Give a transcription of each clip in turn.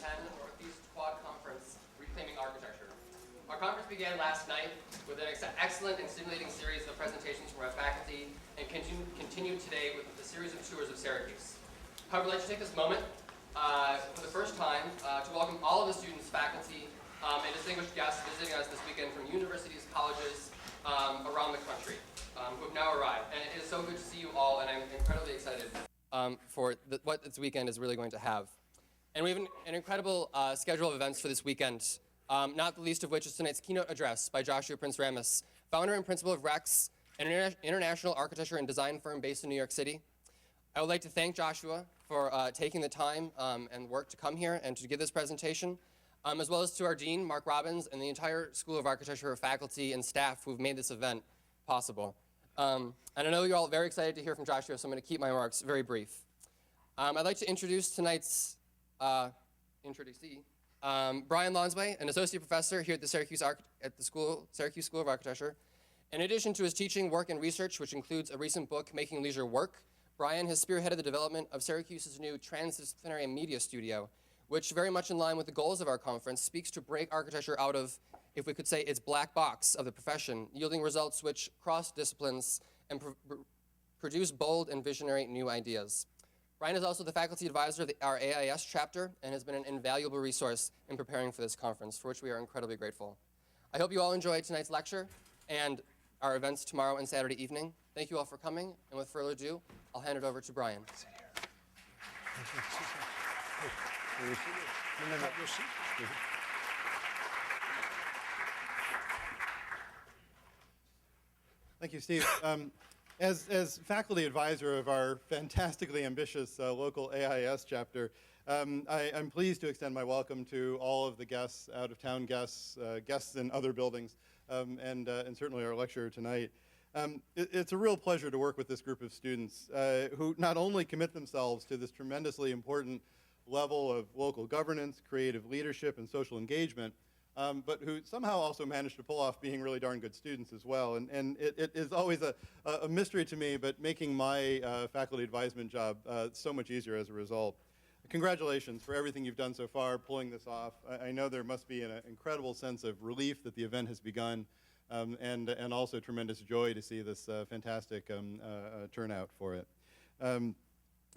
Northeast Quad Conference, Reclaiming Architecture. Our conference began last night with an excellent and stimulating series of presentations from our faculty and continued today with a series of tours of Syracuse. However, I'd like to take this moment for the first time to welcome all of the students, faculty, and distinguished guests visiting us this weekend from universities, colleges around the country who have now arrived. And it is so good to see you all, and I'm incredibly excited for what this weekend is really going to have. And we have an incredible schedule of events for this weekend, not the least of which is tonight's keynote address by Joshua Prince-Ramus, founder and principal of Rex, an international architecture and design firm based in New York City. I would like to thank Joshua for taking the time and work to come here and to give this presentation, as well as to our dean, Mark Robbins, and the entire School of Architecture faculty and staff who've made this event possible. And I know you're all very excited to hear from Joshua, so I'm going to keep my remarks very brief. I'd like to introduce tonight's introducee, Brian Lonsway, an associate professor here at the Syracuse School of Architecture. In addition to his teaching, work, and research, which includes a recent book, Making Leisure Work, Brian has spearheaded the development of Syracuse's new transdisciplinary media studio, which, very much in line with the goals of our conference, seeks to break architecture out of, if we could say, its black box of the profession, yielding results which cross disciplines and produce bold and visionary new ideas. Brian is also the faculty advisor of our AIAS chapter and has been an invaluable resource in preparing for this conference, for which we are incredibly grateful. I hope you all enjoyed tonight's lecture and our events tomorrow and Saturday evening. Thank you all for coming, and with further ado, I'll hand it over to Brian. Thank you, Steve. As faculty advisor of our fantastically ambitious local AIAS chapter, I'm pleased to extend my welcome to all of the guests, out-of-town guests, guests in other buildings, and certainly our lecturer tonight. It's a real pleasure to work with this group of students who not only commit themselves to this tremendously important level of local governance, creative leadership, and social engagement, but who somehow also managed to pull off being really darn good students as well. And it is always a mystery to me, but making my faculty advisement job so much easier as a result. Congratulations for everything you've done so far, pulling this off. I know there must be an incredible sense of relief that the event has begun, and also tremendous joy to see this fantastic turnout for it.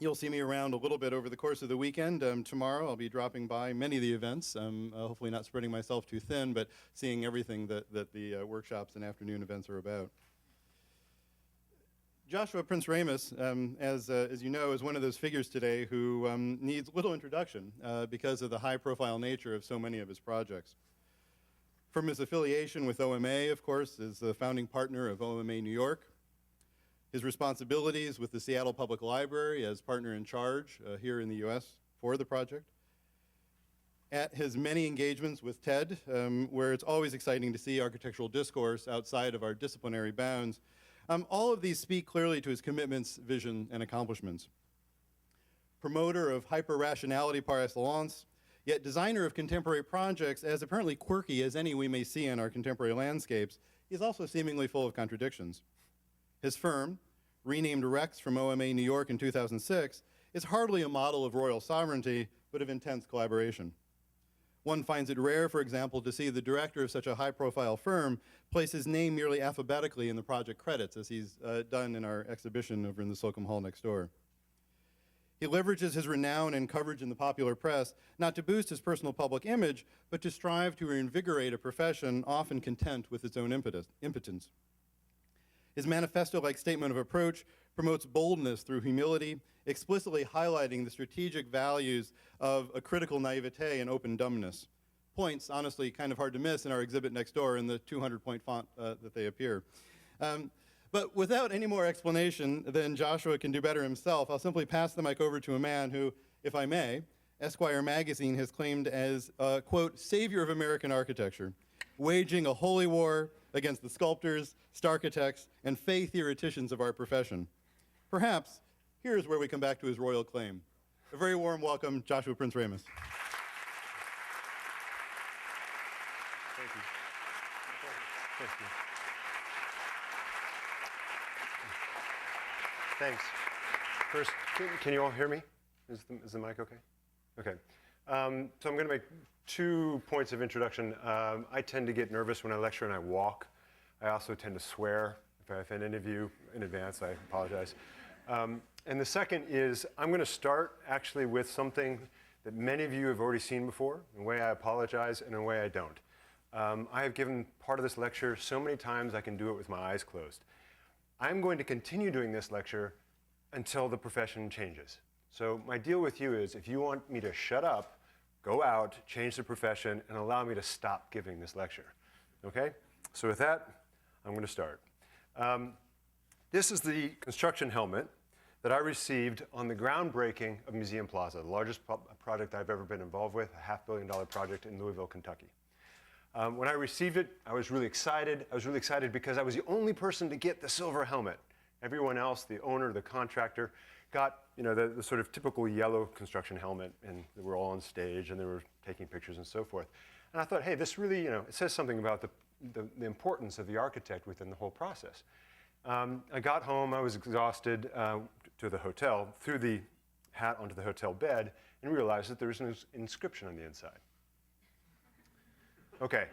You'll see me around a little bit over the course of the weekend. Tomorrow I'll be dropping by many of the events, hopefully not spreading myself too thin, but seeing everything that the workshops and afternoon events are about. Joshua Prince-Ramus, as you know, is one of those figures today who needs little introduction because of the high-profile nature of so many of his projects. From his affiliation with OMA, of course, as the founding partner of OMA New York, his responsibilities with the Seattle Public Library as partner in charge here in the U.S. for the project, at his many engagements with TED, where it's always exciting to see architectural discourse outside of our disciplinary bounds. All of these speak clearly to his commitments, vision, and accomplishments. Promoter of hyper-rationality par excellence, yet designer of contemporary projects as apparently quirky as any we may see in our contemporary landscapes, he's also seemingly full of contradictions. His firm, renamed Rex from OMA New York in 2006, is hardly a model of royal sovereignty, but of intense collaboration. One finds it rare, for example, to see the director of such a high-profile firm place his name merely alphabetically in the project credits, as he's done in our exhibition over in the Slocum Hall next door. He leverages his renown and coverage in the popular press not to boost his personal public image, but to strive to reinvigorate a profession often content with its own impotence. His manifesto-like statement of approach promotes boldness through humility, explicitly highlighting the strategic values of a critical naivete and open dumbness. Points, honestly, kind of hard to miss in our exhibit next door in the 200-point font that they appear. But without any more explanation than Joshua can do better himself, I'll simply pass the mic over to a man who, if I may, Esquire magazine has claimed as, quote, savior of American architecture, waging a holy war against the sculptors, starchitects, and fey theoreticians of our profession. Perhaps, here's where we come back to his royal claim. A very warm welcome, Joshua Prince-Ramus. Thank you. Thank you. Thanks. First, can you all hear me? Is the mic okay? Okay. So I'm going to make 2 points of introduction. I tend to get nervous when I lecture and I walk. I also tend to swear. If I offend any of you in advance, I apologize. And the second is I'm going to start actually with something that many of you have already seen before. In a way, I apologize, and in a way, I don't. I have given part of this lecture so many times I can do it with my eyes closed. I'm going to continue doing this lecture until the profession changes. So my deal with you is if you want me to shut up, go out, change the profession, and allow me to stop giving this lecture. Okay? So with that, I'm going to start. This is the construction helmet that I received on the groundbreaking of Museum Plaza, the largest project I've ever been involved with, a $500 million project in Louisville, Kentucky. When I received it, I was really excited. I was really excited because I was the only person to get the silver helmet. Everyone else, the owner, the contractor, got the sort of typical yellow construction helmet, and they were all on stage, and they were taking pictures and so forth. And I thought, hey, this really, it says something about the importance of the architect within the whole process. I got home, I was exhausted, to the hotel, threw the hat onto the hotel bed, and realized that there was an inscription on the inside. Okay.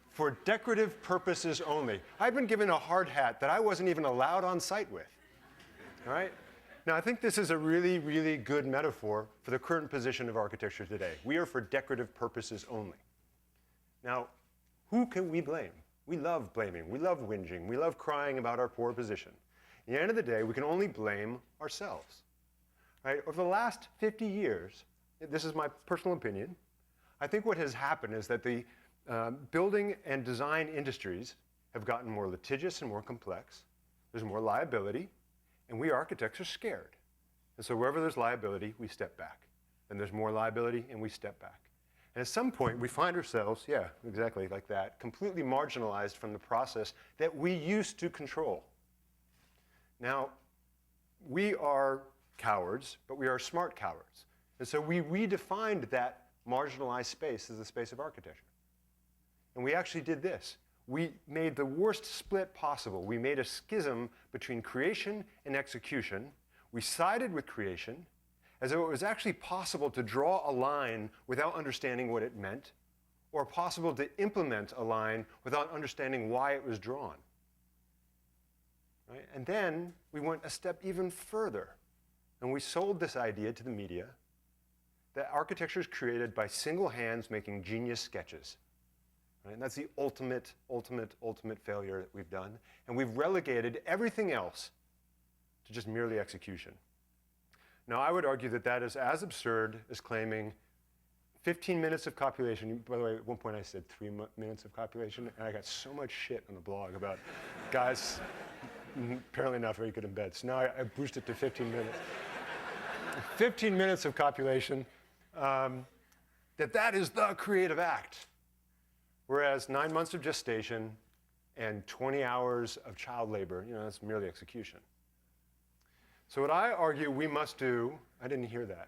For decorative purposes only. I've been given a hard hat that I wasn't even allowed on site with. All right? Now, I think this is a really, really good metaphor for the current position of architecture today. We are for decorative purposes only. Now, who can we blame? We love blaming. We love whinging. We love crying about our poor position. At the end of the day, we can only blame ourselves. Right? Over the last 50 years, this is my personal opinion, I think what has happened is that the building and design industries have gotten more litigious and more complex. There's more liability, and we architects are scared. And so wherever there's liability, we step back. And there's more liability, and we step back. And at some point, we find ourselves, yeah, exactly like that, completely marginalized from the process that we used to control. Now, we are cowards, but we are smart cowards. And so we redefined that marginalized space as the space of architecture. And we actually did this. We made the worst split possible. We made a schism between creation and execution. We sided with creation as though it was actually possible to draw a line without understanding what it meant, or possible to implement a line without understanding why it was drawn. Right? And then we went a step even further, and we sold this idea to the media that architecture is created by single hands making genius sketches. Right? And that's the ultimate, ultimate, ultimate failure that we've done. And we've relegated everything else to just merely execution. Now, I would argue that that is as absurd as claiming 15 minutes of copulation. By the way, at one point I said 3 minutes of copulation, and I got so much shit on the blog about guys apparently not very good in bed. So now I boosted it to 15 minutes. 15 minutes of copulation. That is the creative act. Whereas 9 months of gestation and 20 hours of child labor, that's merely execution. So what I argue we must do, I didn't hear that,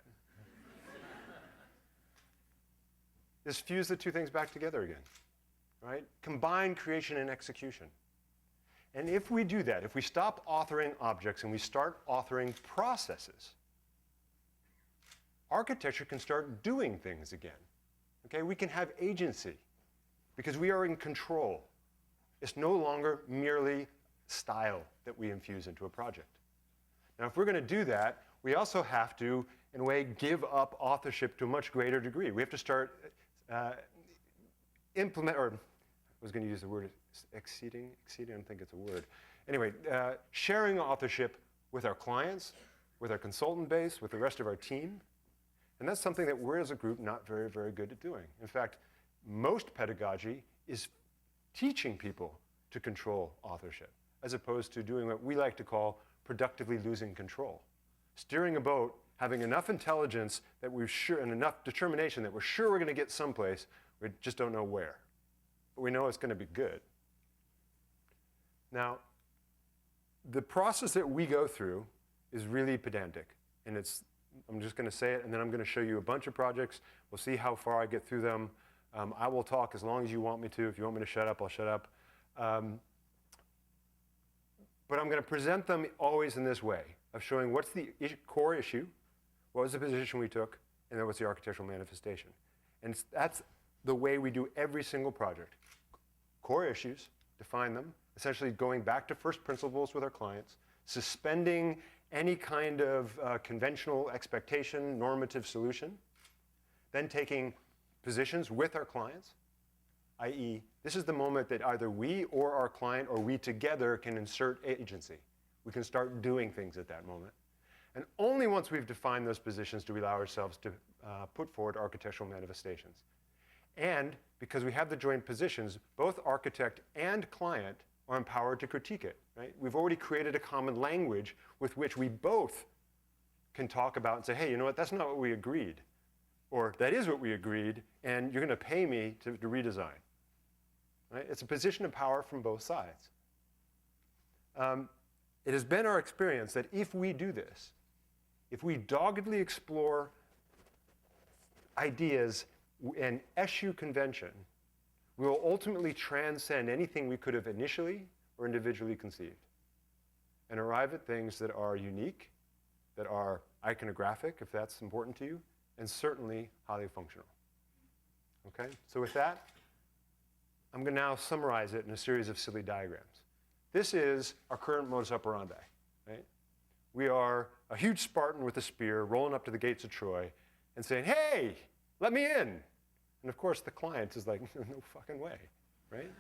is fuse the two things back together again, right? Combine creation and execution. And if we do that, if we stop authoring objects and we start authoring processes, architecture can start doing things again. Okay, we can have agency because we are in control. It's no longer merely style that we infuse into a project. Now, if we're going to do that, we also have to, in a way, give up authorship to a much greater degree. We have to start implement, or I was going to use the word exceeding, I don't think it's a word. Anyway, sharing authorship with our clients, with our consultant base, with the rest of our team. And that's something that we're, as a group, not very, very good at doing. In fact, most pedagogy is teaching people to control authorship, as opposed to doing what we like to call productively losing control. Steering a boat, having enough intelligence that we're sure, and enough determination that we're sure we're going to get someplace, we just don't know where. But we know it's going to be good. Now, the process that we go through is really pedantic. And I'm just going to say it, and then I'm going to show you a bunch of projects. We'll see how far I get through them. I will talk as long as you want me to. If you want me to shut up, I'll shut up. But I'm going to present them always in this way, of showing what's the core issue, what was the position we took, and then what's the architectural manifestation. And that's the way we do every single project. Core issues, define them, essentially going back to first principles with our clients, suspending any kind of conventional expectation, normative solution, then taking positions with our clients, i.e., this is the moment that either we or our client or we together can insert agency. We can start doing things at that moment. And only once we've defined those positions do we allow ourselves to put forward architectural manifestations. And because we have the joint positions, both architect and client are empowered to critique it, right? We've already created a common language with which we both can talk about and say, hey, you know what, that's not what we agreed. Or that is what we agreed, and you're going to pay me to redesign. Right? It's a position of power from both sides. It has been our experience that if we do this, if we doggedly explore ideas and eschew convention, we will ultimately transcend anything we could have initially or individually conceived and arrive at things that are unique, that are iconographic, if that's important to you, and certainly highly functional. Okay? So with that, I'm going to now summarize it in a series of silly diagrams. This is our current modus operandi. Right? We are a huge Spartan with a spear rolling up to the gates of Troy and saying, hey, let me in. And of course, the client is like, no fucking way, right?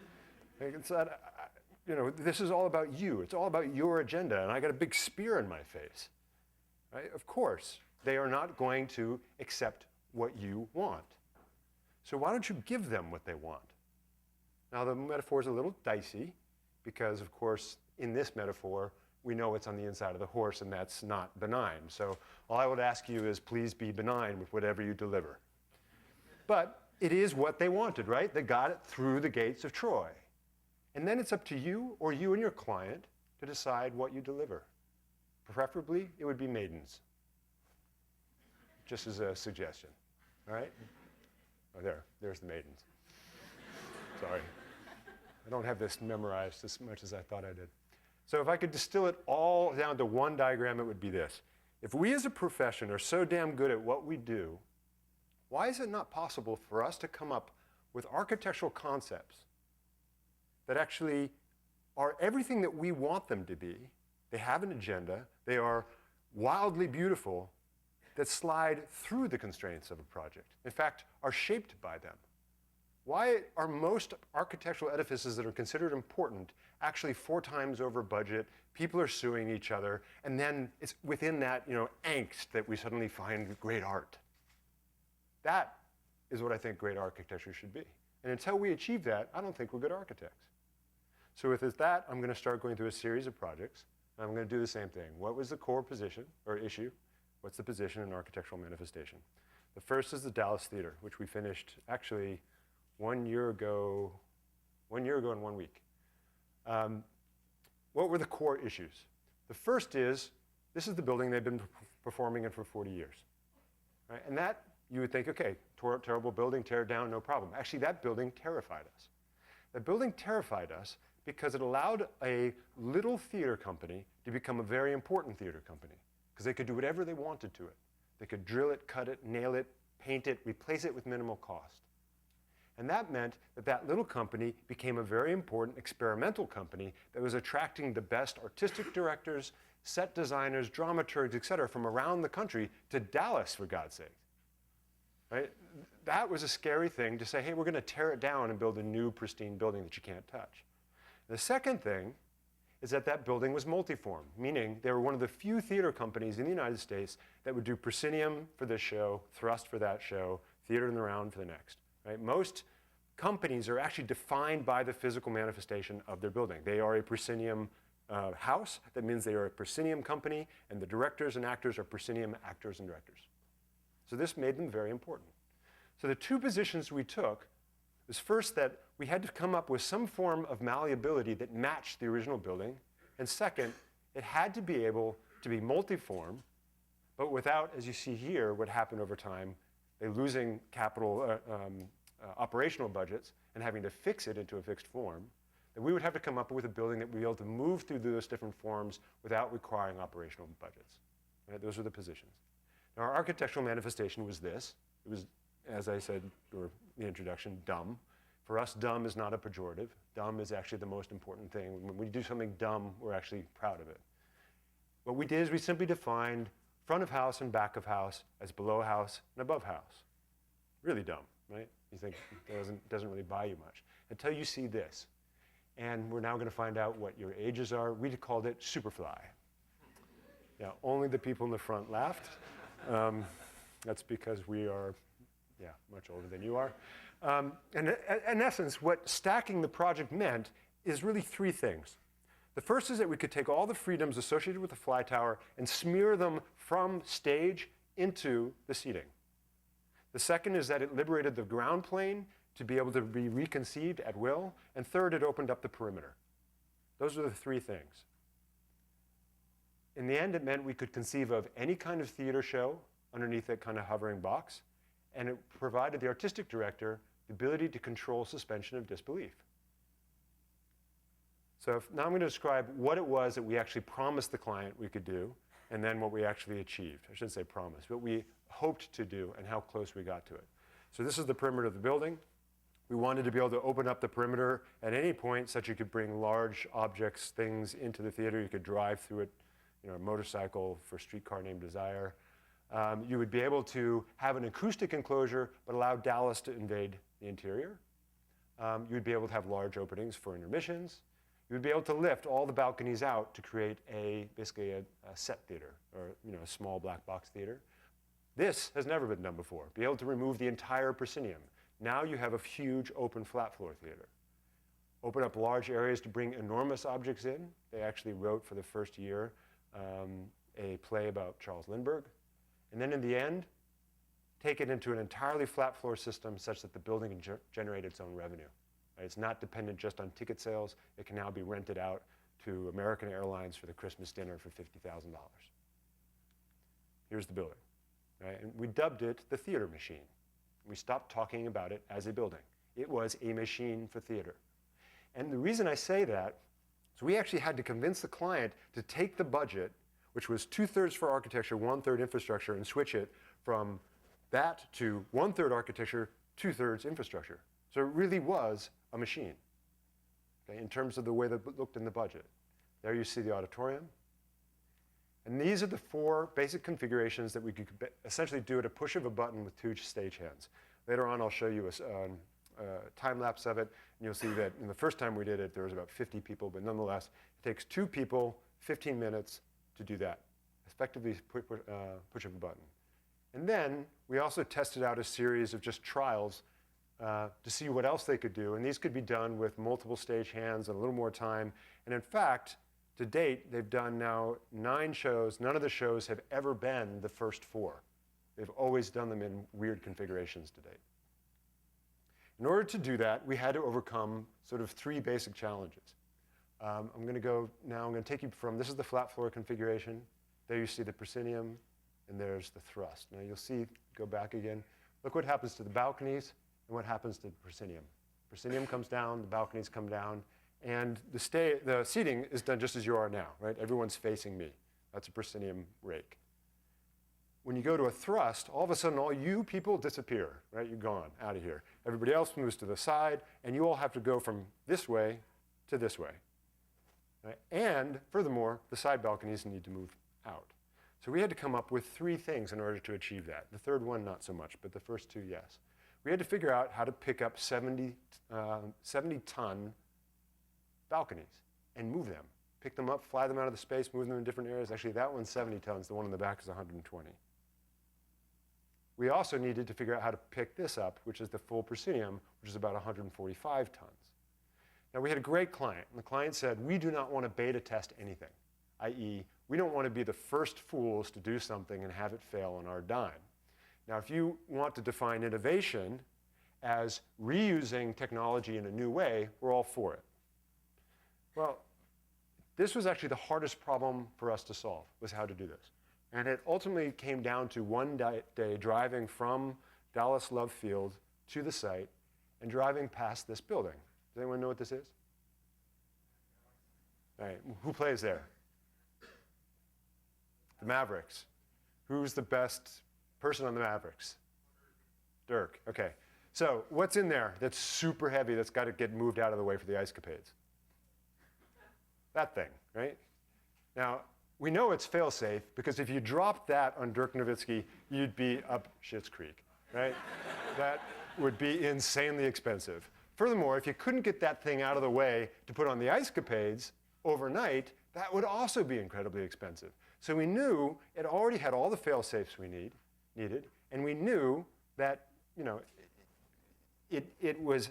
Like it's not, you know, this is all about you. It's all about your agenda, and I got a big spear in my face, right? Of course, they are not going to accept what you want. So why don't you give them what they want? Now, the metaphor is a little dicey because, of course, in this metaphor, we know what's on the inside of the horse, and that's not benign. So all I would ask you is please be benign with whatever you deliver. But it is what they wanted, right? They got it through the gates of Troy. And then it's up to you or you and your client to decide what you deliver. Preferably, it would be maidens. Just as a suggestion, all right? Oh, there's the maidens. Sorry. I don't have this memorized as much as I thought I did. So if I could distill it all down to one diagram, it would be this. If we as a profession are so damn good at what we do, why is it not possible for us to come up with architectural concepts that actually are everything that we want them to be? They have an agenda. They are wildly beautiful that slide through the constraints of a project. In fact, are shaped by them. Why are most architectural edifices that are considered important actually 4 times over budget? People are suing each other, and then it's within that, you know, angst that we suddenly find great art. That is what I think great architecture should be. And until we achieve that, I don't think we're good architects. So with that, I'm going to start going through a series of projects. And I'm going to do the same thing. What was the core position or issue? What's the position in architectural manifestation? The first is the Dallas Theater, which we finished actually 1 year ago in 1 week. What were the core issues? The first is, this is the building they've been performing in for 40 years. Right? And that, you would think, okay, terrible building, tear it down, no problem. Actually, that building terrified us. That building terrified us because it allowed a little theater company to become a very important theater company, because they could do whatever they wanted to it. They could drill it, cut it, nail it, paint it, replace it with minimal cost. And that meant that that little company became a very important experimental company that was attracting the best artistic directors, set designers, dramaturgs, et cetera, from around the country to Dallas, for God's sake. Right? That was a scary thing to say, hey, we're going to tear it down and build a new pristine building that you can't touch. The second thing is that that building was multiform, meaning they were one of the few theater companies in the United States that would do proscenium for this show, thrust for that show, theater in the round for the next. Right? Most companies are actually defined by the physical manifestation of their building. They are a proscenium house. That means they are a proscenium company, and the directors and actors are proscenium actors and directors. So this made them very important. So the 2 positions we took was first that we had to come up with some form of malleability that matched the original building, and second, it had to be able to be multiform, but without, as you see here, what happened over time, they losing capital operational budgets and having to fix it into a fixed form, that we would have to come up with a building that would be able to move through those different forms without requiring operational budgets. Right? Those are the positions. Now, our architectural manifestation was this. It was, as I said, or the introduction, dumb. For us, dumb is not a pejorative. Dumb is actually the most important thing. When we do something dumb, we're actually proud of it. What we did is we simply defined front of house and back of house as below house and above house. Really dumb, right? You think it doesn't really buy you much until you see this. And we're now going to find out what your ages are. We called it Superfly. Yeah, only the people in the front laughed. That's because we are, much older than you are. And in essence, what stacking the project meant is really three things. The first is that we could take all the freedoms associated with the fly tower and smear them from stage into the seating. The second is that it liberated the ground plane to be able to be reconceived at will. And third, it opened up the perimeter. Those are the three things. In the end, it meant we could conceive of any kind of theater show underneath that kind of hovering box, and it provided the artistic director the ability to control suspension of disbelief. So now I'm going to describe what it was that we actually promised the client we could do, and then what we actually achieved. I shouldn't say promised, what we hoped to do and how close we got to it. So this is the perimeter of the building. We wanted to be able to open up the perimeter at any point such you could bring large objects, things into the theater. You could drive through it, a motorcycle for Streetcar Named Desire. You would be able to have an acoustic enclosure, but allow Dallas to invade the interior. You would be able to have large openings for intermissions. You would be able to lift all the balconies out to create basically a set theater, or a small black box theater. This has never been done before. Be able to remove the entire proscenium. Now you have a huge open flat floor theater. Open up large areas to bring enormous objects in. They actually wrote for the first year a play about Charles Lindbergh. And then in the end, take it into an entirely flat floor system such that the building can generate its own revenue. Right? It's not dependent just on ticket sales. It can now be rented out to American Airlines for the Christmas dinner for $50,000. Here's the building. Right? And we dubbed it the theater machine. We stopped talking about it as a building. It was a machine for theater. And the reason I say that is we actually had to convince the client to take the budget, which was 2/3 for architecture, 1/3 infrastructure, and switch it from that to 1/3 architecture, 2/3 infrastructure. So it really was a machine, okay, in terms of the way that it looked in the budget. There you see the auditorium. And these are the four basic configurations that we could essentially do at a push of a button with 2 stagehands. Later on, I'll show you a time lapse of it, and you'll see that in the first time we did it, there was about 50 people, but nonetheless, it takes 2 people, 15 minutes to do that, effectively push of a button. And then we also tested out a series of just trials to see what else they could do, and these could be done with multiple stagehands and a little more time. And in fact, to date, they've done now 9 shows. None of the shows have ever been the first 4. They've always done them in weird configurations to date. In order to do that, we had to overcome sort of 3 basic challenges. I'm going to take you from, this is the flat floor configuration. There you see the proscenium, and there's the thrust. Now you'll see, go back again. Look what happens to the balconies and what happens to the proscenium. Proscenium comes down, the balconies come down, and the seating is done just as you are now, right? Everyone's facing me. That's a proscenium rake. When you go to a thrust, all of a sudden all you people disappear, right? You're gone, out of here. Everybody else moves to the side, and you all have to go from this way to this way. Right? And furthermore, the side balconies need to move out. So we had to come up with 3 things in order to achieve that. The third one, not so much, but the first 2, yes. We had to figure out how to pick up 70-ton balconies and move them. Pick them up, fly them out of the space, move them in different areas. Actually, that one's 70 tons. The one in the back is 120. We also needed to figure out how to pick this up, which is the full proscenium, which is about 145 tons. Now, we had a great client, and the client said, we do not want to beta test anything, i.e., we don't want to be the first fools to do something and have it fail on our dime. Now, if you want to define innovation as reusing technology in a new way, we're all for it. Well, this was actually the hardest problem for us to solve, was how to do this. And it ultimately came down to one day driving from Dallas Love Field to the site and driving past this building. Does anyone know what this is? All right, who plays there? The Mavericks. Who's the best person on the Mavericks? Dirk. Okay. So what's in there that's super heavy that's got to get moved out of the way for the ice capades? That thing, right? Now, we know it's fail-safe because if you dropped that on Dirk Nowitzki, you'd be up Schitt's Creek, right? That would be insanely expensive. Furthermore, if you couldn't get that thing out of the way to put on the ice capades overnight, that would also be incredibly expensive. So we knew it already had all the fail-safes we needed, and we knew that it was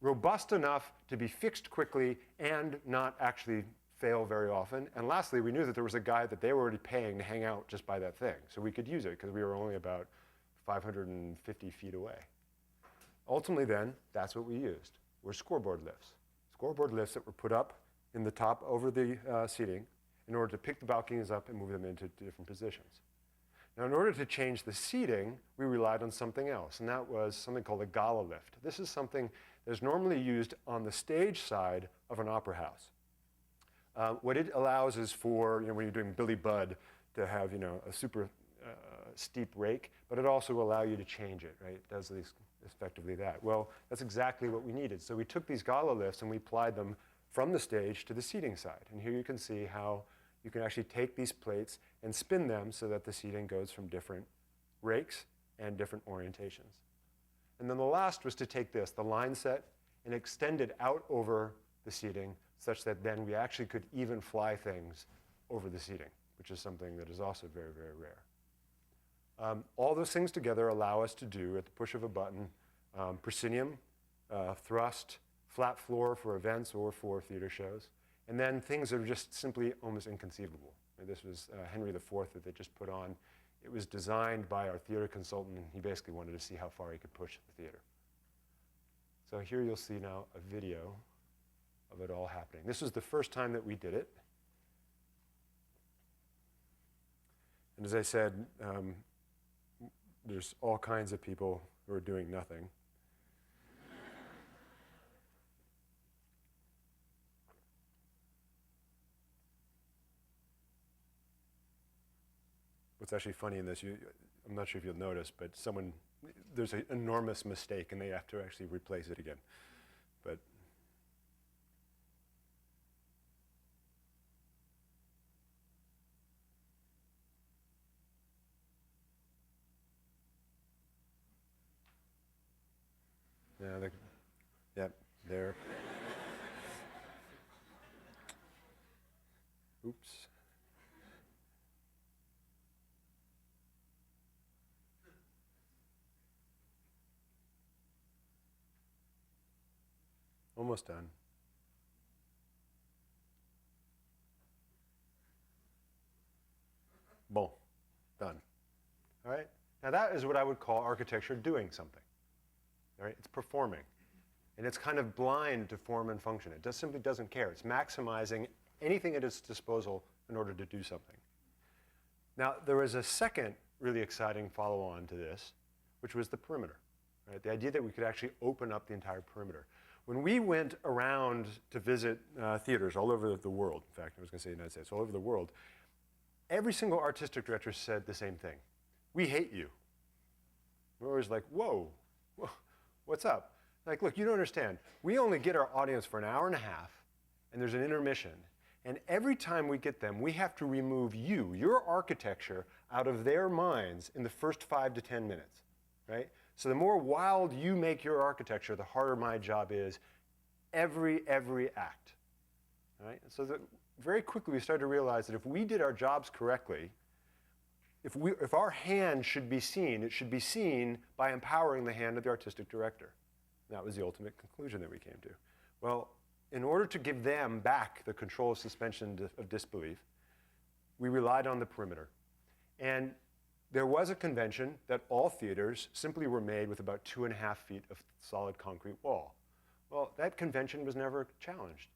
robust enough to be fixed quickly and not actually fail very often. And lastly, we knew that there was a guy that they were already paying to hang out just by that thing. So we could use it because we were only about 550 feet away. Ultimately then, that's what we used, were scoreboard lifts. Scoreboard lifts that were put up in the top over the seating in order to pick the balconies up and move them into different positions. Now, in order to change the seating, we relied on something else, and that was something called a gala lift. This is something that is normally used on the stage side of an opera house. What it allows is for, when you're doing Billy Budd, to have, a super steep rake, but it also will allow you to change it, right? It does effectively that. Well, that's exactly what we needed. So we took these gala lifts and we applied them from the stage to the seating side. And here you can see how you can actually take these plates and spin them so that the seating goes from different rakes and different orientations. And then the last was to take this, the line set, and extend it out over the seating such that then we actually could even fly things over the seating, which is something that is also very, very rare. All those things together allow us to do, at the push of a button, proscenium, thrust, flat floor for events or for theater shows, and then things that are just simply almost inconceivable. And this was Henry IV that they just put on. It was designed by our theater consultant, and he basically wanted to see how far he could push the theater. So here you'll see now a video of it all happening. This was the first time that we did it. And as I said, there's all kinds of people who are doing nothing. What's actually funny in this, I'm not sure if you'll notice, but there's an enormous mistake and they have to actually replace it again. But yeah, there. Oops. Almost done. Bon, done. All right? Now that is what I would call architecture doing something. All right? It's performing. And it's kind of blind to form and function. It just simply doesn't care. It's maximizing anything at its disposal in order to do something. Now, there was a second really exciting follow-on to this, which was the perimeter. Right? The idea that we could actually open up the entire perimeter. When we went around to visit theaters all over the world, in fact, I was going to say the United States, all over the world, every single artistic director said the same thing. We hate you. We're always like, whoa, what's up? Like, look, you don't understand. We only get our audience for an hour and a half, and there's an intermission. And every time we get them, we have to remove you, your architecture, out of their minds in the first 5 to 10 minutes, right? So the more wild you make your architecture, the harder my job is every act, right? And so very quickly we started to realize that if we did our jobs correctly, if our hand should be seen, it should be seen by empowering the hand of the artistic director. And that was the ultimate conclusion that we came to. Well, in order to give them back the control of suspension of disbelief, we relied on the perimeter. And there was a convention that all theaters simply were made with about 2.5 feet of solid concrete wall. Well, that convention was never challenged.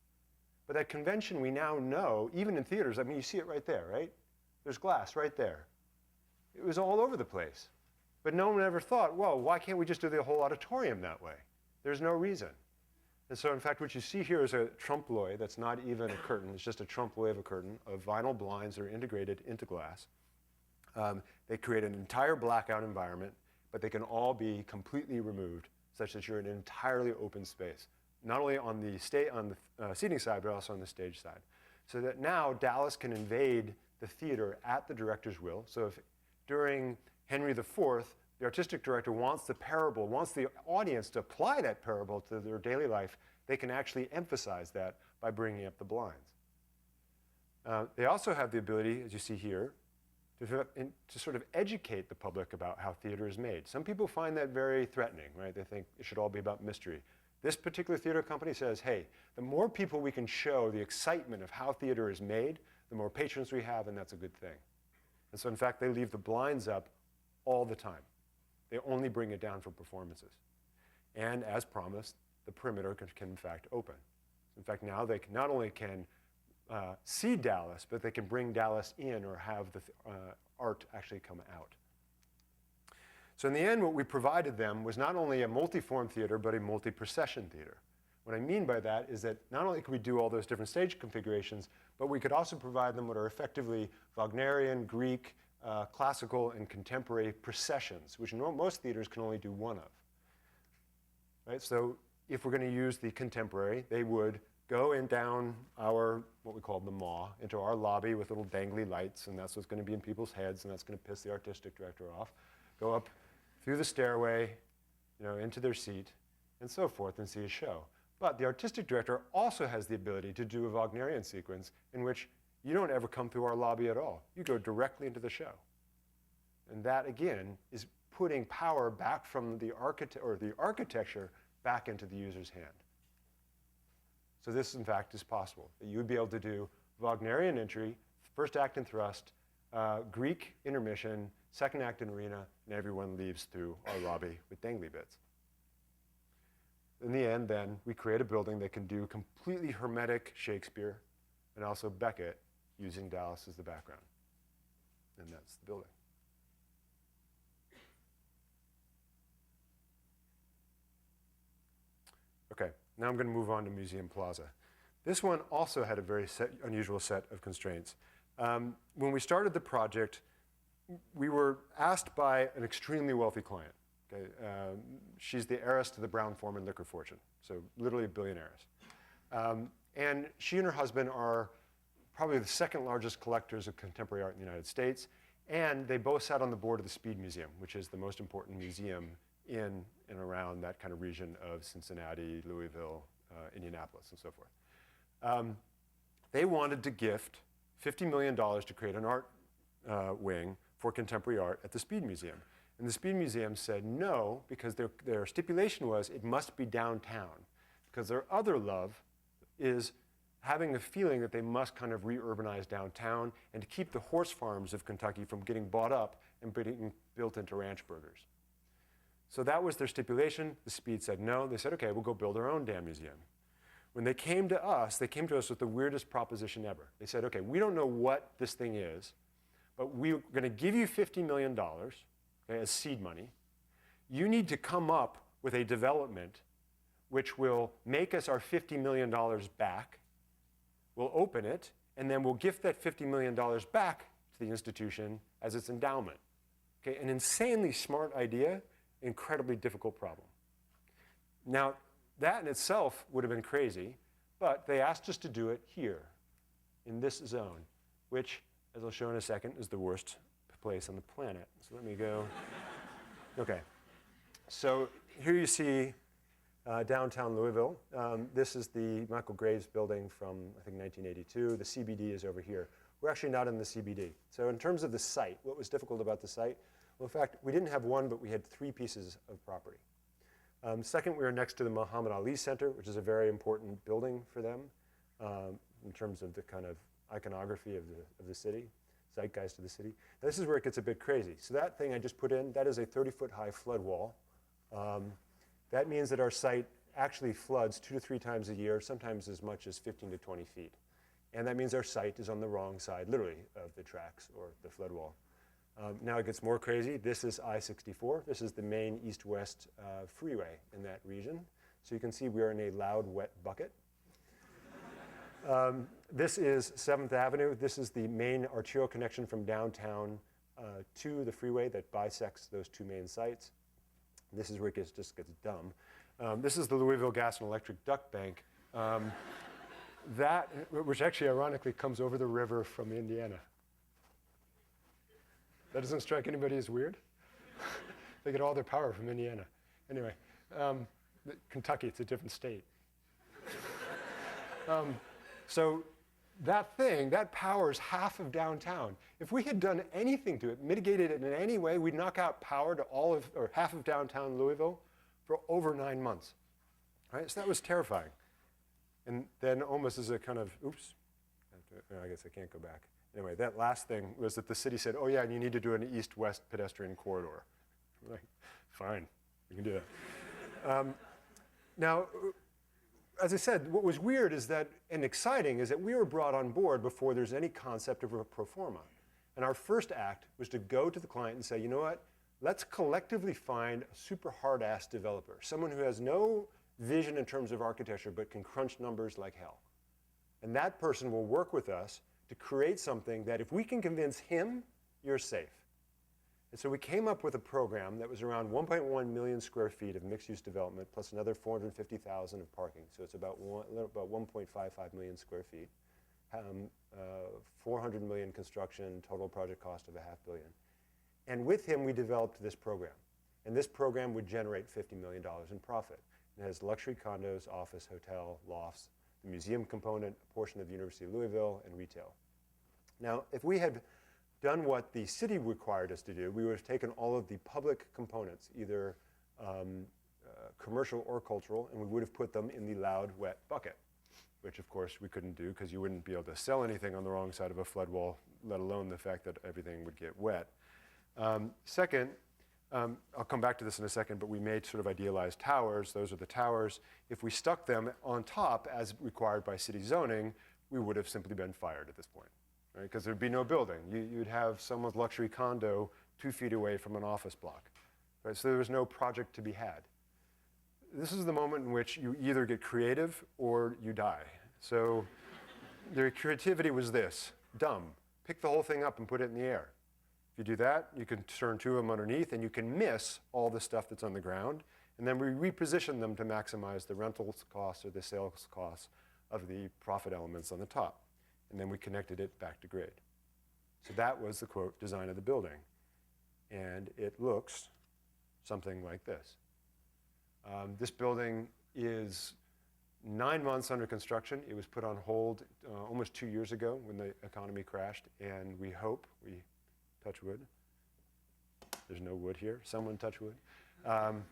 But that convention we now know, even in theaters, I mean, you see it right there, right? There's glass right there. It was all over the place. But no one ever thought, well, why can't we just do the whole auditorium that way? There's no reason. And so, in fact, what you see here is a trompe-l'oeil that's not even a curtain. It's just a trompe-l'oeil of a curtain of vinyl blinds that are integrated into glass. They create an entire blackout environment, but they can all be completely removed such that you're in an entirely open space, not only on the seating side, but also on the stage side. So that now Dallas can invade the theater at the director's will. So if during Henry IV, the artistic director wants the parable, wants the audience to apply that parable to their daily life, they can actually emphasize that by bringing up the blinds. They also have the ability, as you see here, to sort of educate the public about how theater is made. Some people find that very threatening, right? They think it should all be about mystery. This particular theater company says, hey, the more people we can show the excitement of how theater is made, the more patrons we have, and that's a good thing. And so in fact, they leave the blinds up all the time. They only bring it down for performances. And as promised, the perimeter can in fact open. In fact, now they can, not only can see Dallas, but they can bring Dallas in or have the art actually come out. So in the end, what we provided them was not only a multi-form theater, but a multi-procession theater. What I mean by that is that not only could we do all those different stage configurations, but we could also provide them what are effectively Wagnerian, Greek, classical, and contemporary processions, which most theaters can only do one of. Right? So if we're going to use the contemporary, they would go in down our, what we call the maw, into our lobby with little dangly lights, and that's what's going to be in people's heads, and that's going to piss the artistic director off. Go up through the stairway, into their seat, and so forth, and see a show. But the artistic director also has the ability to do a Wagnerian sequence in which you don't ever come through our lobby at all. You go directly into the show. And that, again, is putting power back from the architecture back into the user's hand. So this, in fact, is possible. That you would be able to do Wagnerian entry, first act and thrust, Greek intermission, second act and arena, and everyone leaves through our lobby with dangly bits. In the end, then, we create a building that can do completely hermetic Shakespeare and also Beckett using Dallas as the background. And that's the building. Okay, now I'm going to move on to Museum Plaza. This one also had a very unusual set of constraints. When we started the project, we were asked by an extremely wealthy client. Okay? She's the heiress to the Brown-Forman liquor fortune, so literally a billionaire. And she and her husband are probably the second largest collectors of contemporary art in the United States, and they both sat on the board of the Speed Museum, which is the most important museum in and around that kind of region of Cincinnati, Louisville, Indianapolis, and so forth. They wanted to gift $50 million to create an art wing for contemporary art at the Speed Museum. And the Speed Museum said no, because their stipulation was it must be downtown, because their other love is having the feeling that they must kind of re-urbanize downtown and to keep the horse farms of Kentucky from getting bought up and being built into ranch burgers. So that was their stipulation. The Speed said no. They said, okay, we'll go build our own damn museum. When they came to us with the weirdest proposition ever. They said, okay, we don't know what this thing is, but we're going to give you $50 million as seed money. You need to come up with a development which will make us our $50 million back. We'll open it, and then we'll gift that $50 million back to the institution as its endowment. Okay, an insanely smart idea, incredibly difficult problem. Now, that in itself would have been crazy, but they asked us to do it here, in this zone, which, as I'll show in a second, is the worst place on the planet. So let me go. Okay. So here you see downtown Louisville. This is the Michael Graves building from, I think, 1982. The CBD is over here. We're actually not in the CBD. So in terms of the site, what was difficult about the site? Well, in fact, we didn't have one, but we had 3 pieces of property. Second, we were next to the Muhammad Ali Center, which is a very important building for them in terms of the kind of iconography of the city, zeitgeist of the city. Now, this is where it gets a bit crazy. So that thing I just put in, that is a 30-foot high flood wall. That means that our site actually floods 2 to 3 times a year, sometimes as much as 15 to 20 feet. And that means our site is on the wrong side, literally, of the tracks or the flood wall. Now it gets more crazy. This is I-64. This is the main east-west freeway in that region. So you can see we are in a loud, wet bucket. This is 7th Avenue. This is the main arterial connection from downtown to the freeway that bisects those two main sites. This is where it just gets dumb. This is the Louisville Gas and Electric Duct Bank. Which actually ironically comes over the river from Indiana. That doesn't strike anybody as weird? They get all their power from Indiana. Anyway, Kentucky, it's a different state. So that powers half of downtown. If we had done anything to it, mitigated it in any way, we'd knock out power to half of downtown Louisville for over 9 months. Right? So that was terrifying. And then almost as a kind of, oops, I guess I can't go back. Anyway, that last thing was that the city said, oh yeah, and you need to do an east-west pedestrian corridor. We're like, fine, we can do that. Now, as I said, what was weird is that, and exciting, is that we were brought on board before there's any concept of a pro forma. And our first act was to go to the client and say, you know what, let's collectively find a super hard-ass developer, someone who has no vision in terms of architecture, but can crunch numbers like hell. And that person will work with us to create something that if we can convince him, you're safe. And so we came up with a program that was around 1.1 million square feet of mixed-use development, plus another 450,000 of parking. So it's about 1.55 million square feet. 400 million construction, total project cost of $500 million. And with him, we developed this program. And this program would generate $50 million in profit. It has luxury condos, office, hotel, lofts, the museum component, a portion of the University of Louisville, and retail. Now, if we had done what the city required us to do, we would have taken all of the public components, either commercial or cultural, and we would have put them in the loud, wet bucket, which of course we couldn't do because you wouldn't be able to sell anything on the wrong side of a flood wall, let alone the fact that everything would get wet. Second, I'll come back to this in a second, but we made sort of idealized towers. Those are the towers. If we stuck them on top as required by city zoning, we would have simply been fired at this point, right? Because there'd be no building. You'd have someone's luxury condo 2 feet away from an office block, right? So there was no project to be had. This is the moment in which you either get creative or you die. So their creativity was this: dumb. Pick the whole thing up and put it in the air. If you do that, you can turn 2 of them underneath, and you can miss all the stuff that's on the ground. And then we reposition them to maximize the rental costs or the sales costs of the profit elements on the top. And then we connected it back to grade. So that was the, quote, design of the building. And it looks something like this. This building is 9 months under construction. It was put on hold almost 2 years ago when the economy crashed. And we hope, touch wood, there's no wood here, someone touch wood,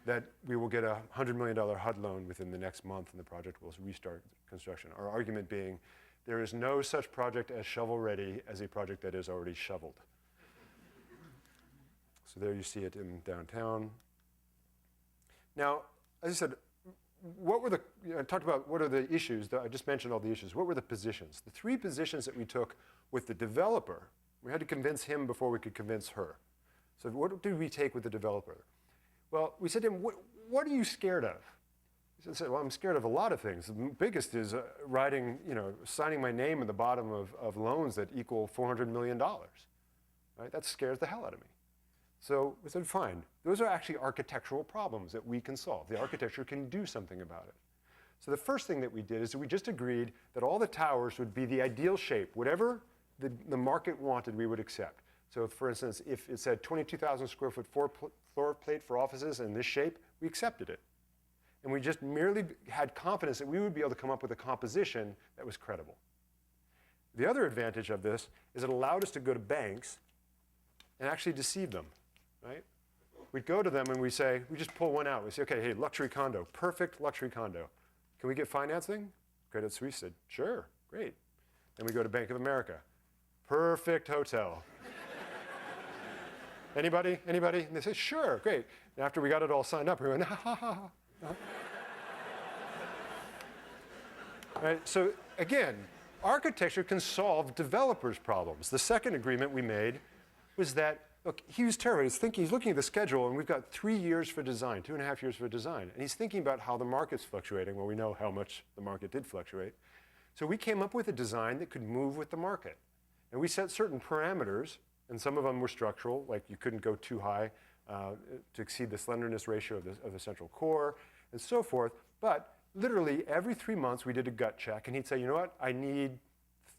that we will get a $100 million HUD loan within the next month and the project will restart construction. Our argument being, there is no such project as shovel-ready as a project that is already shoveled. So there you see it in downtown. Now, as I said, I talked about what are the issues, I just mentioned all the issues. What were the positions? The 3 positions that we took with the developer, we had to convince him before we could convince her. So what did we take with the developer? Well, we said to him, what are you scared of? He said, well, I'm scared of a lot of things. The biggest is signing my name at the bottom of loans that equal $400 million. Right? That scares the hell out of me. So we said, fine. Those are actually architectural problems that we can solve. The architecture can do something about it. So the first thing that we did is we just agreed that all the towers would be the ideal shape. Whatever the market wanted, we would accept. So for instance, if it said 22,000 square foot floor plate for offices in this shape, we accepted it. And we just merely had confidence that we would be able to come up with a composition that was credible. The other advantage of this is it allowed us to go to banks and actually deceive them, right? We'd go to them and we just pull one out. We say, okay, hey, luxury condo, perfect luxury condo. Can we get financing? Credit Suisse said, sure, great. Then we go to Bank of America. Perfect hotel. Anybody? Anybody? And they say, sure, great. And after we got it all signed up, we went, ha, ha, ha, ha. Right? So again, architecture can solve developers' problems. The second agreement we made was that, look, he was terrible. He's looking at the schedule, and we've got 3 years for design, 2.5 years for design. And he's thinking about how the market's fluctuating. Well, we know how much the market did fluctuate. So we came up with a design that could move with the market. And we set certain parameters and some of them were structural, like you couldn't go too high to exceed the slenderness ratio of the central core, and so forth. But literally every 3 months we did a gut check, and he'd say, you know what, I need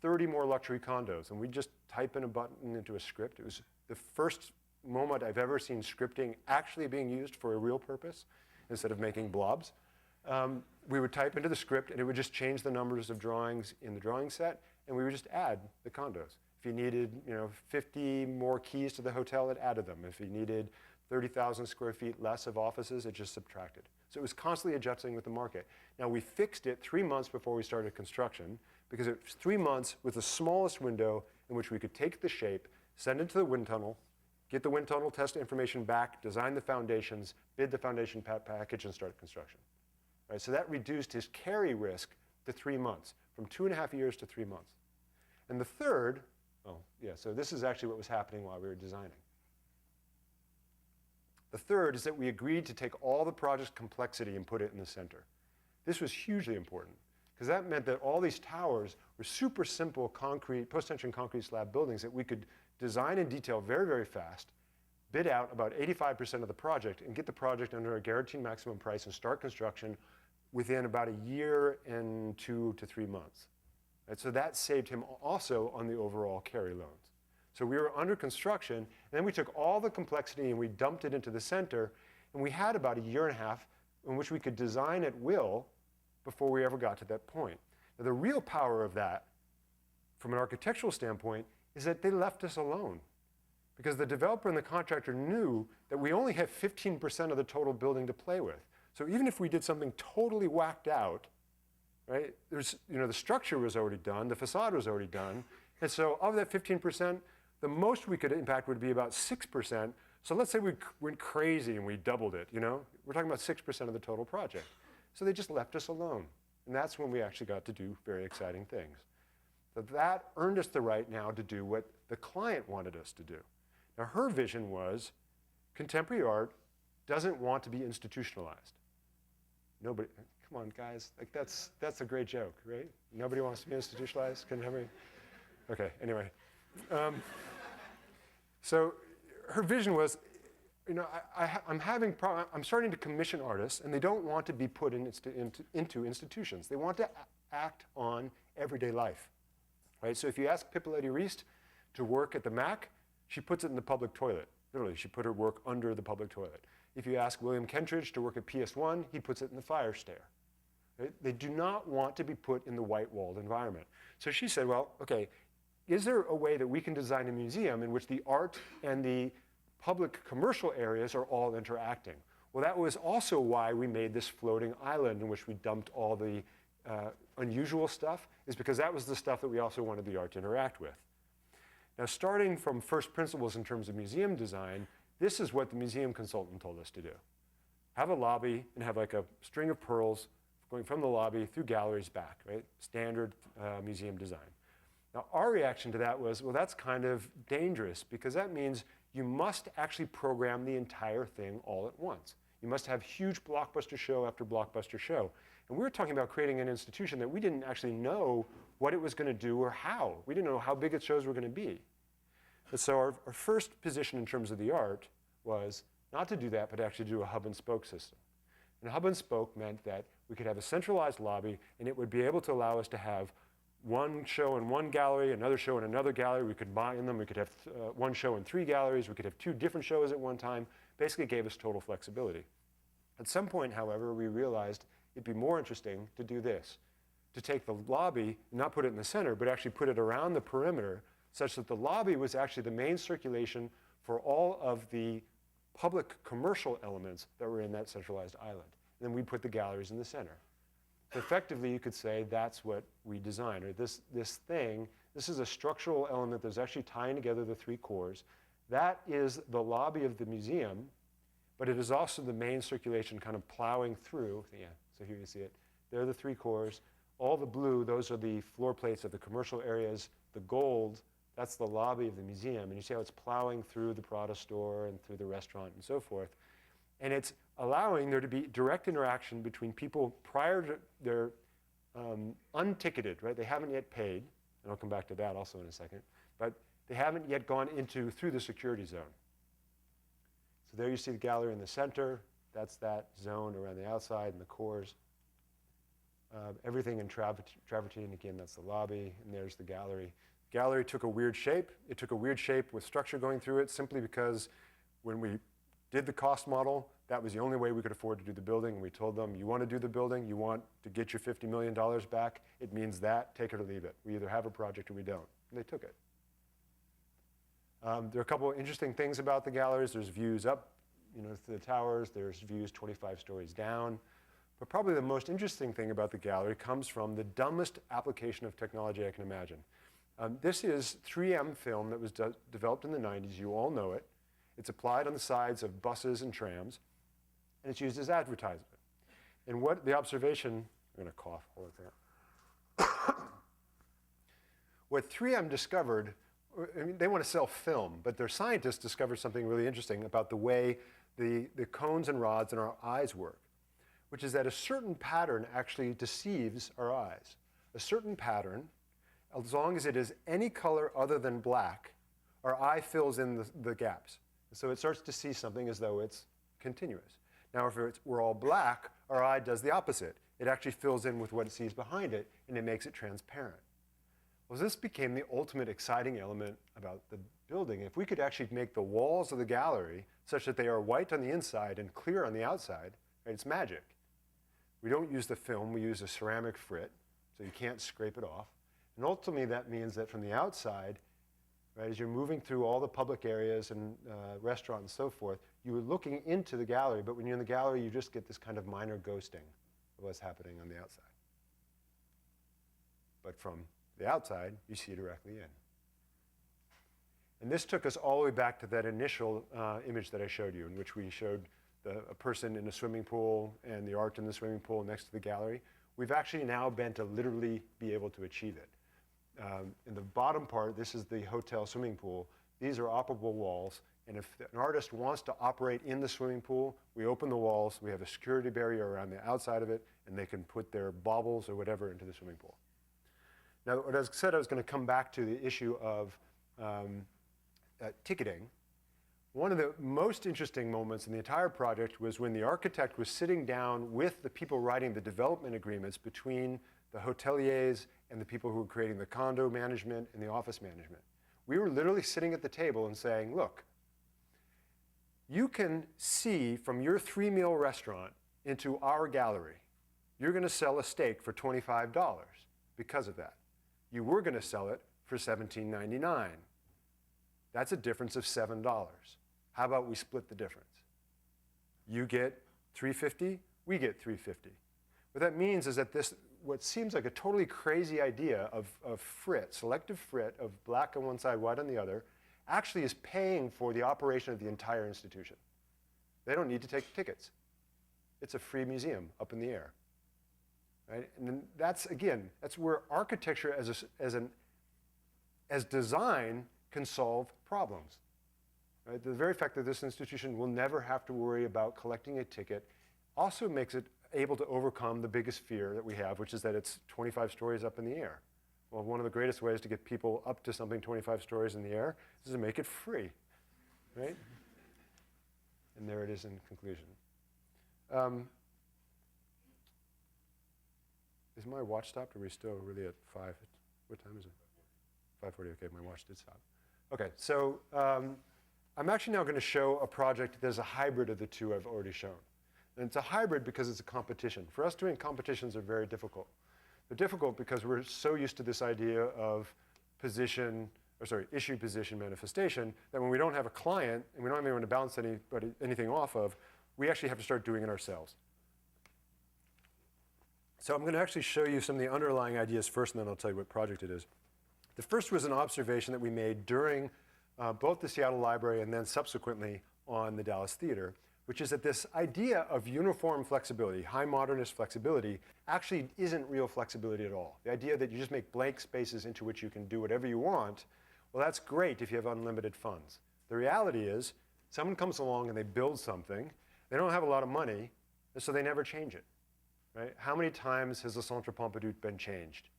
30 more luxury condos. And we'd just type in a button into a script. It was the first moment I've ever seen scripting actually being used for a real purpose instead of making blobs. We would type into the script, and it would just change the numbers of drawings in the drawing set, and we would just add the condos. If you needed 50 more keys to the hotel, it added them. If you needed 30,000 square feet less of offices, it just subtracted. So it was constantly adjusting with the market. Now, we fixed it 3 months before we started construction, because it was 3 months with the smallest window in which we could take the shape, send it to the wind tunnel, get the wind tunnel test information back, design the foundations, bid the foundation package, and start construction. Right, so that reduced his carry risk to 3 months, from 2.5 years to 3 months. And the third, so this is actually what was happening while we were designing. The third is that we agreed to take all the project's complexity and put it in the center. This was hugely important, because that meant that all these towers were super simple concrete, post-tension concrete slab buildings that we could design and detail very, very fast, bid out about 85% of the project, and get the project under a guaranteed maximum price and start construction within about a year and 2 to 3 months. Right, so that saved him also on the overall carry loans. So we were under construction, and then we took all the complexity and we dumped it into the center, and we had about a year and a half in which we could design at will before we ever got to that point. Now, the real power of that, from an architectural standpoint, is that they left us alone. Because the developer and the contractor knew that we only have 15% of the total building to play with. So even if we did something totally whacked out, right, the structure was already done, the facade was already done, and so of that 15%, the most we could impact would be about 6%. So let's say we went crazy and we doubled it, We're talking about 6% of the total project. So they just left us alone. And that's when we actually got to do very exciting things. So that earned us the right now to do what the client wanted us to do. Now, her vision was contemporary art doesn't want to be institutionalized. Nobody, come on, guys, like that's a great joke, right? Nobody wants to be institutionalized, contemporary. Okay, anyway. So her vision was, I'm starting to commission artists, and they don't want to be put into institutions. They want to act on everyday life, right? So if you ask Pippa Lady Reist to work at the MAC, she puts it in the public toilet. Literally, she put her work under the public toilet. If you ask William Kentridge to work at PS1, he puts it in the fire stair. Right? They do not want to be put in the white-walled environment. So she said, well, okay, is there a way that we can design a museum in which the art and the public commercial areas are all interacting? Well, that was also why we made this floating island in which we dumped all the unusual stuff, is because that was the stuff that we also wanted the art to interact with. Now, starting from first principles in terms of museum design, this is what the museum consultant told us to do. Have a lobby and have like a string of pearls going from the lobby through galleries back, right? Standard museum design. Now, our reaction to that was, well, that's kind of dangerous, because that means you must actually program the entire thing all at once. You must have huge blockbuster show after blockbuster show. And we were talking about creating an institution that we didn't actually know what it was going to do or how. We didn't know how big its shows were going to be. And so our first position in terms of the art was not to do that, but actually do a hub and spoke system. And hub and spoke meant that we could have a centralized lobby, and it would be able to allow us to have one show in one gallery, another show in another gallery. We could combine them. We could have one show in 3 galleries. We could have 2 different shows at one time. Basically gave us total flexibility. At some point, however, we realized it'd be more interesting to do this, to take the lobby, not put it in the center, but actually put it around the perimeter, such that the lobby was actually the main circulation for all of the public commercial elements that were in that centralized island. And then we put the galleries in the center. So effectively, you could say that's what we designed. Or this is a structural element that's actually tying together the 3 cores. That is the lobby of the museum, but it is also the main circulation kind of plowing through. Yeah, so here you see it. There are the 3 cores. All the blue, those are the floor plates of the commercial areas. The gold, that's the lobby of the museum. And you see how it's plowing through the Prada store and through the restaurant and so forth. And it's allowing there to be direct interaction between people prior to their unticketed, right? They haven't yet paid, and I'll come back to that also in a second. But They haven't yet gone through the security zone. So there you see the gallery in the center. That's that zone around the outside and the cores. Everything in travertine, again, that's the lobby, and there's the gallery. Gallery took a weird shape. It took a weird shape with structure going through it simply because when we did the cost model, that was the only way we could afford to do the building. And we told them, you want to do the building, you want to get your $50 million back, it means that, take it or leave it. We either have a project or we don't. And they took it. There are a couple of interesting things about the galleries. There's views up, to the towers. There's views 25 stories down. But probably the most interesting thing about the gallery comes from the dumbest application of technology I can imagine. This is 3M film that was developed in the 90s. You all know it. It's applied on the sides of buses and trams, and it's used as advertisement. And what the observation, I'm going to cough all the time. What 3M discovered, they want to sell film, but their scientists discovered something really interesting about the way the cones and rods in our eyes work, which is that a certain pattern actually deceives our eyes. A certain pattern, as long as it is any color other than black, our eye fills in the gaps. So it starts to see something as though it's continuous. Now, if we're all black, our eye does the opposite. It actually fills in with what it sees behind it, and it makes it transparent. Well, this became the ultimate exciting element about the building. If we could actually make the walls of the gallery such that they are white on the inside and clear on the outside, right, it's magic. We don't use the film, we use a ceramic frit, so you can't scrape it off. And ultimately, that means that from the outside, right, as you're moving through all the public areas and restaurants and so forth, you are looking into the gallery, but when you're in the gallery, you just get this kind of minor ghosting of what's happening on the outside. But from the outside, you see directly in. And this took us all the way back to that initial image that I showed you, in which we showed a person in a swimming pool and the art in the swimming pool next to the gallery. We've actually now been to literally be able to achieve it. In the bottom part, this is the hotel swimming pool. These are operable walls, and if an artist wants to operate in the swimming pool, we open the walls, we have a security barrier around the outside of it, and they can put their baubles or whatever into the swimming pool. Now, what I said, I was going to come back to the issue of ticketing. One of the most interesting moments in the entire project was when the architect was sitting down with the people writing the development agreements between the hoteliers and the people who were creating the condo management and the office management. We were literally sitting at the table and saying, look, you can see from your 3-meal restaurant into our gallery. You're going to sell a steak for $25 because of that. You were going to sell it for $17.99. That's a difference of $7. How about we split the difference? You get $3.50, we get $3.50. What that means is that this, what seems like a totally crazy idea of frit, selective frit of black on one side, white on the other, actually is paying for the operation of the entire institution. They don't need to take tickets. It's a free museum up in the air. Right? And then that's, again, that's where architecture as design can solve problems. Right? The very fact that this institution will never have to worry about collecting a ticket also makes it able to overcome the biggest fear that we have, which is that it's 25 stories up in the air. Well, one of the greatest ways to get people up to something 25 stories in the air is to make it free, right? And there it is in conclusion. Is my watch stopped? Or are we still really at 5? What time is it? 5:40. Okay, my watch did stop. Okay, so I'm actually now going to show a project that's a hybrid of the two I've already shown. And it's a hybrid because it's a competition. For us, doing competitions are very difficult. They're difficult because we're so used to this idea of issue, position, manifestation, that when we don't have a client and we don't have anyone to bounce anything off of, we actually have to start doing it ourselves. So I'm going to actually show you some of the underlying ideas first, and then I'll tell you what project it is. The first was an observation that we made during both the Seattle Library and then subsequently on the Dallas Theater, which is that this idea of uniform flexibility, high modernist flexibility, actually isn't real flexibility at all. The idea that you just make blank spaces into which you can do whatever you want, well, that's great if you have unlimited funds. The reality is, someone comes along and they build something, they don't have a lot of money, and so they never change it. Right? How many times has the Centre Pompidou been changed?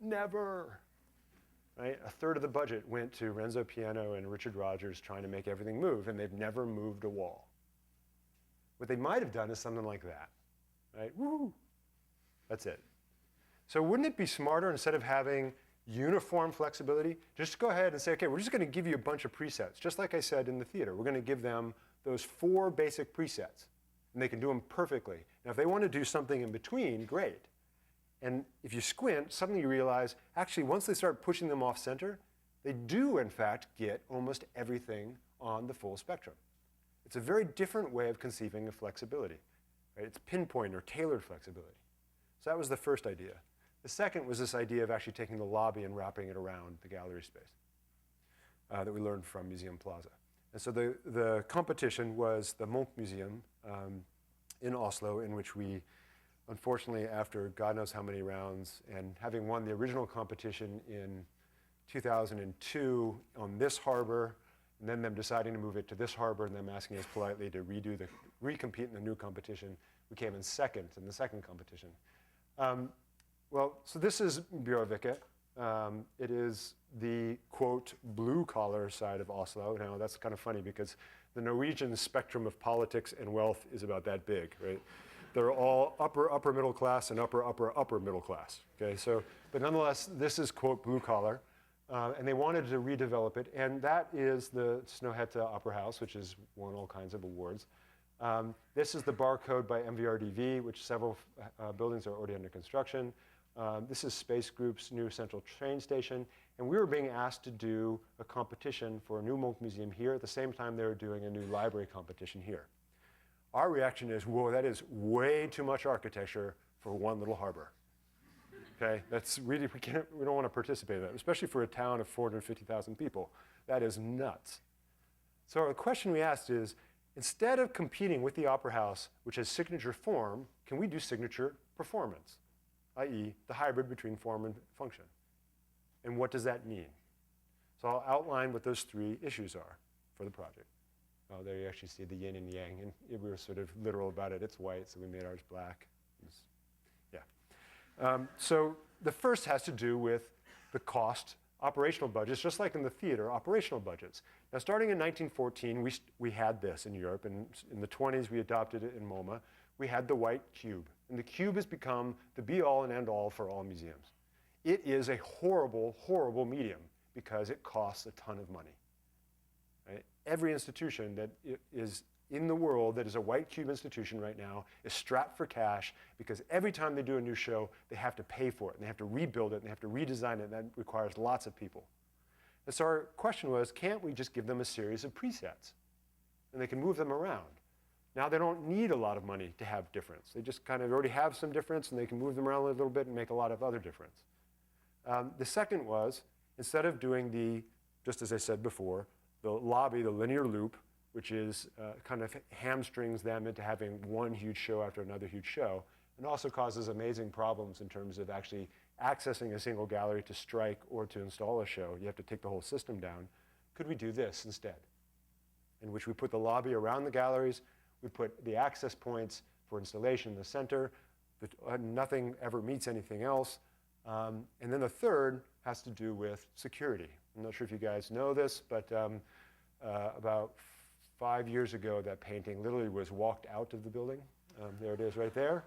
Never. right? A third of the budget went to Renzo Piano and Richard Rogers trying to make everything move, and they've never moved a wall. What they might have done is something like that, right? Woo! That's it. So wouldn't it be smarter, instead of having uniform flexibility, just go ahead and say, okay, we're just going to give you a bunch of presets, just like I said in the theater. We're going to give them those 4 basic presets, and they can do them perfectly. Now, if they want to do something in between, great. And if you squint, suddenly you realize, actually, once they start pushing them off center, they do, in fact, get almost everything on the full spectrum. It's a very different way of conceiving of flexibility, right? It's pinpoint or tailored flexibility. So that was the first idea. The second was this idea of actually taking the lobby and wrapping it around the gallery space that we learned from Museum Plaza. And so the competition was the Munch Museum in Oslo, in which we, unfortunately, after God knows how many rounds, and having won the original competition in 2002 on this harbor, and then them deciding to move it to this harbor, and them asking us politely to recompete in the new competition, we came in second in the second competition. Well, so this is Bjørvika. It is the, quote, blue-collar side of Oslo. Now, that's kind of funny because the Norwegian spectrum of politics and wealth is about that big, right? They're all upper middle class and upper middle class, okay? So, but nonetheless, this is, quote, blue-collar. And they wanted to redevelop it. And that is the Snøhetta Opera House, which has won all kinds of awards. This is the barcode by MVRDV, which several buildings are already under construction. This is Space Group's new central train station. And we were being asked to do a competition for a new Munch Museum here at the same time they were doing a new library competition here. Our reaction is, whoa, that is way too much architecture for one little harbor. Okay, that's really, we don't want to participate in that, especially for a town of 450,000 people. That is nuts. So the question we asked is, instead of competing with the Opera House, which has signature form, can we do signature performance, i.e. the hybrid between form and function? And what does that mean? So I'll outline what those 3 issues are for the project. Oh, there you actually see the yin and yang, and we were sort of literal about it. It's white, so we made ours black. So the first has to do with the cost operational budgets, just like in the theater, operational budgets. Now, starting in 1914, we had this in Europe, and in the 20s, we adopted it in MoMA. We had the white cube, and the cube has become the be-all and end-all for all museums. It is a horrible, horrible medium because it costs a ton of money. Right? Every institution that is in the world that is a white cube institution right now is strapped for cash because every time they do a new show, they have to pay for it, and they have to rebuild it, and they have to redesign it, and that requires lots of people. And so our question was, can't we just give them a series of presets? And they can move them around. Now they don't need a lot of money to have difference. They just kind of already have some difference, and they can move them around a little bit and make a lot of other difference. The second was, instead of doing the, just as I said before, the lobby, the linear loop, which is kind of hamstrings them into having one huge show after another huge show, and also causes amazing problems in terms of actually accessing a single gallery to strike or to install a show. You have to take the whole system down. Could we do this instead? In which we put the lobby around the galleries, we put the access points for installation in the center, nothing ever meets anything else. And then the third has to do with security. I'm not sure if you guys know this, but about 5 years ago, that painting literally was walked out of the building. There it is right there.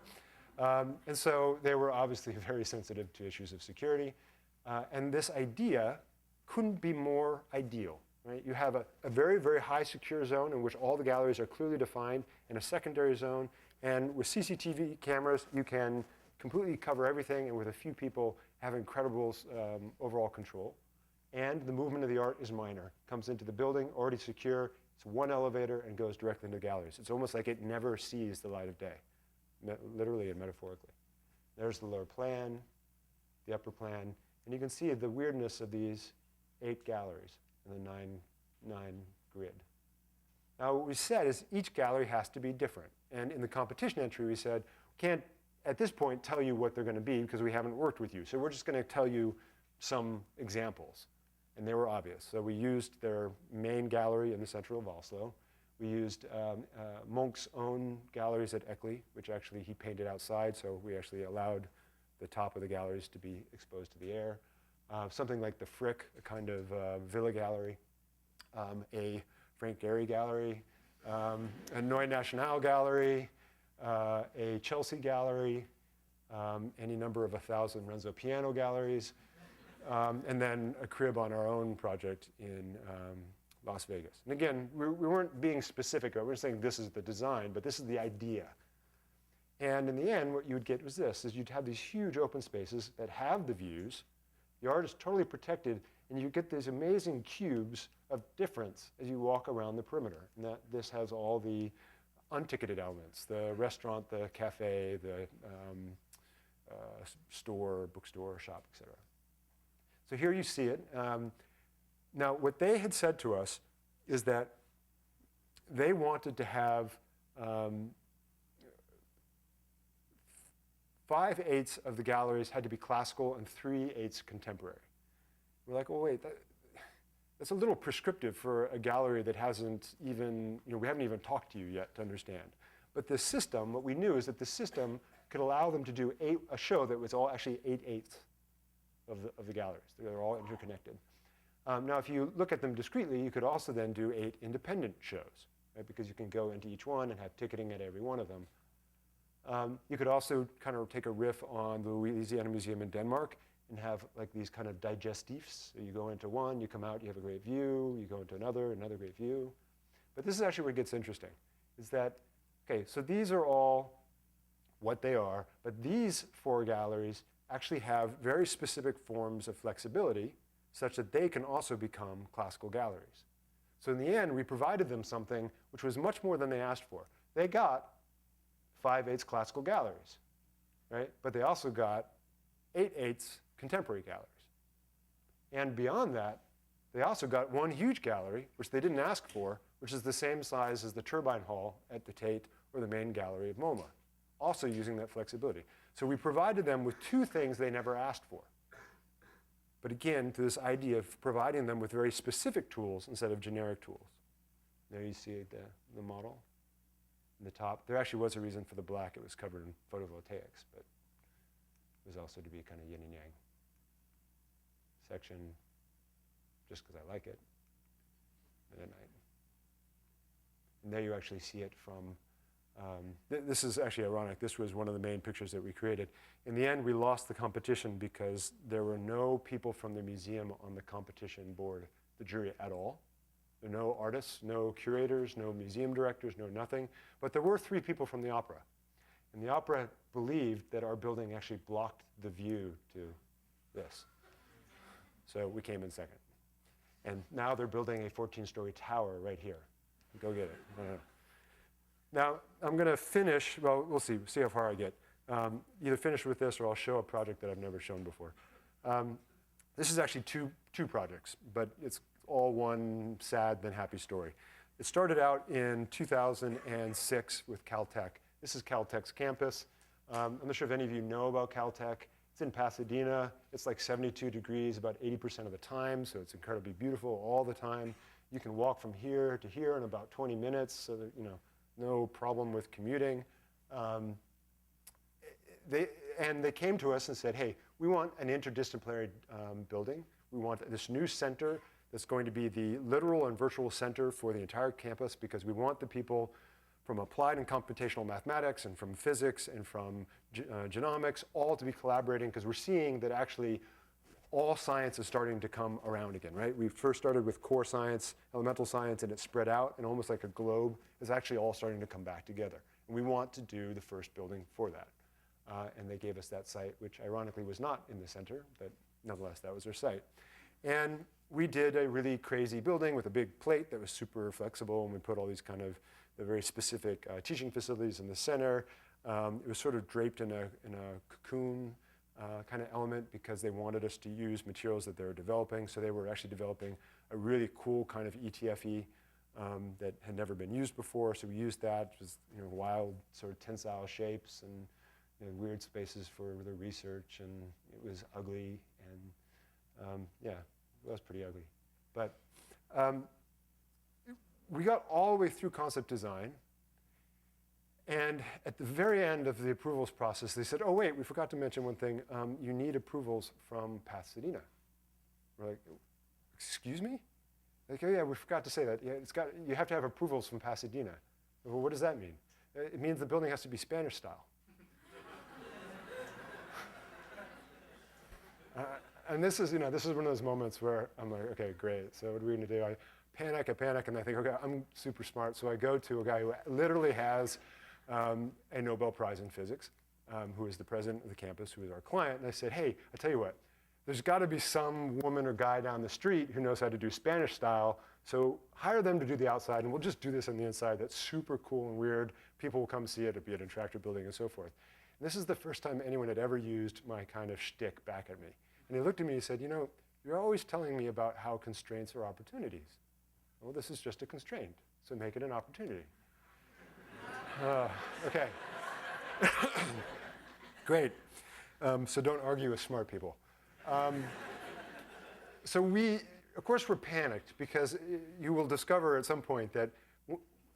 And so they were obviously very sensitive to issues of security. And this idea couldn't be more ideal. Right? You have a very, very high secure zone in which all the galleries are clearly defined, and a secondary zone. And with CCTV cameras, you can completely cover everything, and with a few people have incredible overall control. And the movement of the art is minor. Comes into the building, already secure. It's one elevator and goes directly into galleries. It's almost like it never sees the light of day, literally and metaphorically. There's the lower plan, the upper plan, and you can see the weirdness of these 8 galleries in the 9 grid. Now, what we said is each gallery has to be different. And in the competition entry, we said, we can't, at this point, tell you what they're going to be because we haven't worked with you. So we're just going to tell you some examples. And they were obvious. So we used their main gallery in the center of Oslo. We used Munch's own galleries at Esquire, which actually he painted outside, so we actually allowed the top of the galleries to be exposed to the air. something like the Frick, a kind of villa gallery, a Frank Gehry gallery, a Neue Nationale gallery, a Chelsea gallery, any number of 1,000 Renzo piano galleries, and then a crib on our own project in Las Vegas. And again, we weren't being specific. We weren't saying this is the design, but this is the idea. And in the end, what you would get was this, is you'd have these huge open spaces that have the views. The art is totally protected, and you get these amazing cubes of difference as you walk around the perimeter. And this has all the unticketed elements, the restaurant, the cafe, the store, bookstore, shop, et cetera. So here you see it. Now, what they had said to us is that they wanted to have 5/8 of the galleries had to be classical and 3/8 contemporary. We're like, well, wait, that's a little prescriptive for a gallery that hasn't even, we haven't even talked to you yet to understand. But the system, what we knew is that the system could allow them to do a show that was all actually 8/8 of the galleries. They're all interconnected. Now, if you look at them discretely, you could also then do 8 independent shows, right? Because you can go into each one and have ticketing at every one of them. You could also kind of take a riff on the Louisiana Museum in Denmark and have like these kind of digestifs. So you go into one, you come out, you have a great view, you go into another great view. But this is actually where it gets interesting, is that, okay, so these are all what they are, but these 4 galleries actually have very specific forms of flexibility such that they can also become classical galleries. So in the end, we provided them something which was much more than they asked for. They got 5/8 classical galleries, right? But they also got 8/8 contemporary galleries. And beyond that, they also got one huge gallery, which they didn't ask for, which is the same size as the Turbine Hall at the Tate or the main gallery of MoMA, also using that flexibility. So we provided them with 2 things they never asked for. But again, to this idea of providing them with very specific tools instead of generic tools. There you see the model in the top. There actually was a reason for the black. It was covered in photovoltaics, but it was also to be kind of yin and yang section, just because I like it, and at night. And there you actually see it from, this is actually ironic. This was one of the main pictures that we created. In the end, we lost the competition because there were no people from the museum on the competition board, the jury at all. There were no artists, no curators, no museum directors, no nothing. But there were 3 people from the opera. And the opera believed that our building actually blocked the view to this. So we came in second. And now they're building a 14-story tower right here. Go get it. I don't know. Now, I'm going to finish, well, we'll see how far I get. Either finish with this or I'll show a project that I've never shown before. This is actually two projects, but it's all one sad then happy story. It started out in 2006 with Caltech. This is Caltech's campus. I'm not sure if any of you know about Caltech. It's in Pasadena. It's like 72 degrees about 80% of the time, so it's incredibly beautiful all the time. You can walk from here to here in about 20 minutes, so that, no problem with commuting. They came to us and said, hey, we want an interdisciplinary building. We want this new center that's going to be the literal and virtual center for the entire campus, because we want the people from applied and computational mathematics and from physics and from genomics all to be collaborating, because we're seeing that actually all science is starting to come around again, right? We first started with core science, elemental science, and it spread out, and almost like a globe is actually all starting to come back together. And we want to do the first building for that. And they gave us that site, which ironically was not in the center, but nonetheless, that was their site. And we did a really crazy building with a big plate that was super flexible, and we put all these kind of the very specific teaching facilities in the center. It was sort of draped in a cocoon kind of element, because they wanted us to use materials that they were developing. So they were actually developing a really cool kind of ETFE that had never been used before. So we used that. It was wild sort of tensile shapes and weird spaces for the research, and it was ugly, and yeah, it was pretty ugly. But we got all the way through concept design, and at the very end of the approvals process, they said, oh wait, we forgot to mention one thing. You need approvals from Pasadena. We're like, excuse me? Like, oh yeah, we forgot to say that. Yeah, you have to have approvals from Pasadena. Well, what does that mean? It means the building has to be Spanish style. And this is one of those moments where I'm like, okay, great. So what are we going to do? I panic, and I think, okay, I'm super smart. So I go to a guy who literally has a Nobel Prize in physics, who is the president of the campus, who is our client. And I said, hey, I tell you what, there's got to be some woman or guy down the street who knows how to do Spanish style. So hire them to do the outside, and we'll just do this on the inside. That's super cool and weird. People will come see it. It'll be an attractive building and so forth. And this is the first time anyone had ever used my kind of shtick back at me. And he looked at me and he said, you know, you're always telling me about how constraints are opportunities. Well, this is just a constraint, so make it an opportunity. Okay. Great. So don't argue with smart people. So of course, we're panicked because you will discover at some point that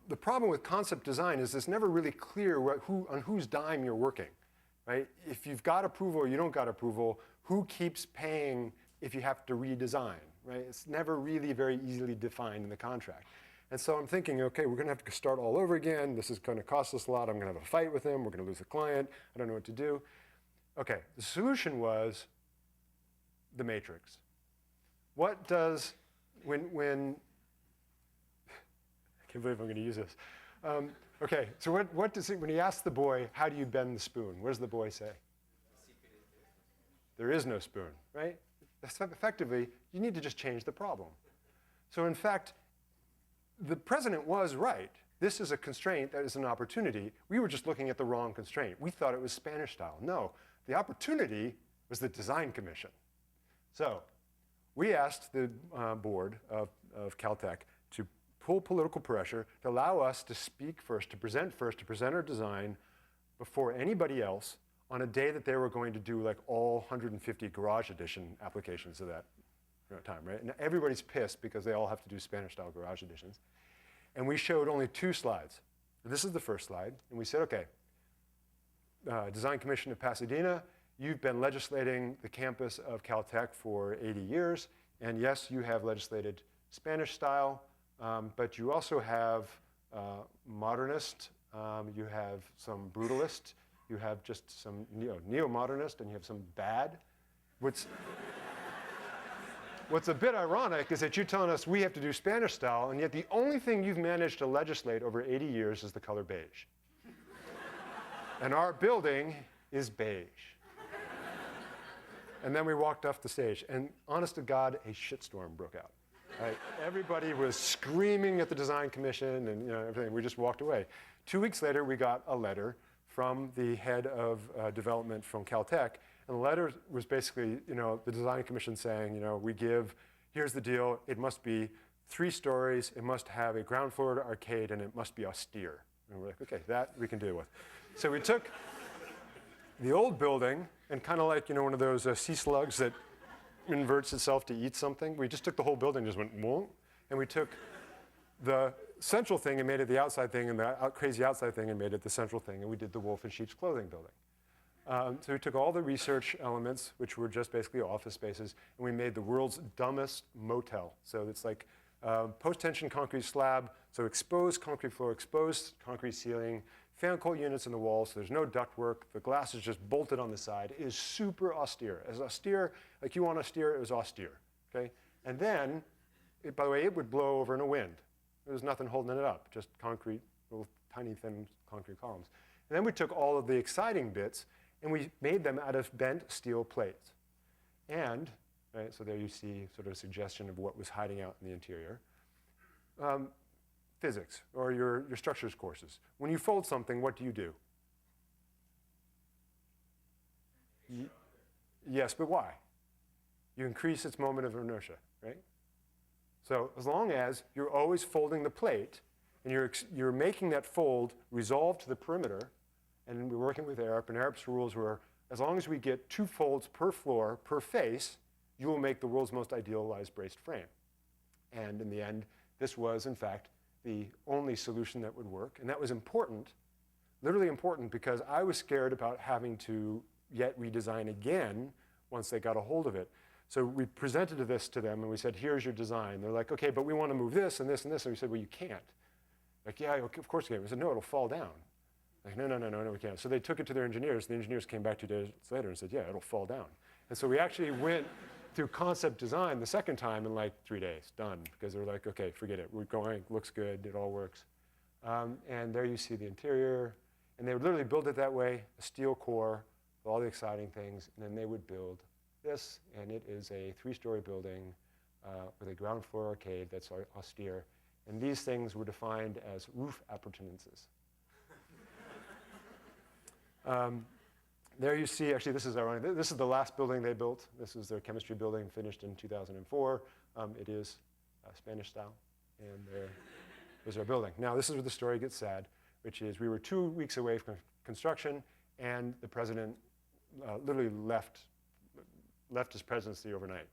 the problem with concept design is it's never really clear on whose dime you're working, right? If you've got approval or you don't got approval, who keeps paying if you have to redesign, right? It's never really very easily defined in the contract. And so I'm thinking, okay, we're going to have to start all over again. This is going to cost us a lot. I'm going to have a fight with him. We're going to lose a client. I don't know what to do. Okay, the solution was the matrix. What does, when I can't believe I'm going to use this. Okay, so what does it, when he asks the boy, how do you bend the spoon? What does the boy say? There is no spoon, right? Effectively, you need to just change the problem. So in fact, the president was right. This is a constraint that is an opportunity. We were just looking at the wrong constraint. We thought it was Spanish style. No, the opportunity was the design commission. So we asked the board of Caltech to pull political pressure to allow us to speak first, to present our design before anybody else on a day that they were going to do like all 150 Garage Edition applications of that time, right? And everybody's pissed because they all have to do Spanish-style Garage Editions. And we showed only 2 slides. And this is the first slide. And we said, okay, Design Commission of Pasadena, you've been legislating the campus of Caltech for 80 years. And yes, you have legislated Spanish style, but you also have modernist, you have some brutalist, you have just some neo-modernist, and you have some bad. What's a bit ironic is that you're telling us we have to do Spanish style, and yet the only thing you've managed to legislate over 80 years is the color beige. And our building is beige. And then we walked off the stage, and honest to God, a shitstorm broke out. Right? Everybody was screaming at the design commission and everything. We just walked away. 2 weeks later, we got a letter from the head of development from Caltech. And the letter was basically, the design commission saying, here's the deal. It must be 3 stories. It must have a ground floor arcade, and it must be austere. And we're like, okay, that we can deal with. So we took the old building and kind of like, one of those sea slugs that inverts itself to eat something. We just took the whole building and just went, whoa. And we took the central thing and made it the outside thing, and the crazy outside thing and made it the central thing. And we did the wolf in sheep's clothing building. So we took all the research elements, which were just basically office spaces, and we made the world's dumbest motel. So it's like post-tension concrete slab, so exposed concrete floor, exposed concrete ceiling, fan coil units in the walls, so there's no ductwork. The glass is just bolted on the side. It is super austere. As austere, like you want austere, it was austere, okay? And then, by the way, it would blow over in a wind. There was nothing holding it up, just concrete, little tiny thin concrete columns. And then we took all of the exciting bits and we made them out of bent steel plates. And, right, so there you see sort of a suggestion of what was hiding out in the interior. Physics, or your structures courses. When you fold something, what do you do? Yes, but why? You increase its moment of inertia, right? So as long as you're always folding the plate, and you're making that fold resolve to the perimeter, and we're working with Arup, and Arup's rules were, as long as we get 2 folds per floor, per face, you will make the world's most idealized braced frame. And in the end, this was, in fact, the only solution that would work. And that was important, literally important, because I was scared about having to yet redesign again once they got a hold of it. So we presented this to them and we said, here's your design. They're like, okay, but we want to move this and this and this. And we said, well, you can't. Like, yeah, okay, of course you can. We said, no, it'll fall down. Like, no, we can't. So they took it to their engineers. The engineers came back 2 days later and said, yeah, it'll fall down. And so we actually went through concept design the second time in like 3 days, done. Because they were like, okay, forget it. We're going, looks good, it all works. And there you see the interior. And they would literally build it that way, a steel core, with all the exciting things. And then they would build this. And it is a 3-story building with a ground floor arcade that's austere. And these things were defined as roof appurtenances. There you see, actually, this is ironic. This is the last building they built. This is their chemistry building, finished in 2004. It is Spanish style, and there's our building. Now, this is where the story gets sad, which is we were 2 weeks away from construction, and the president literally left his presidency overnight.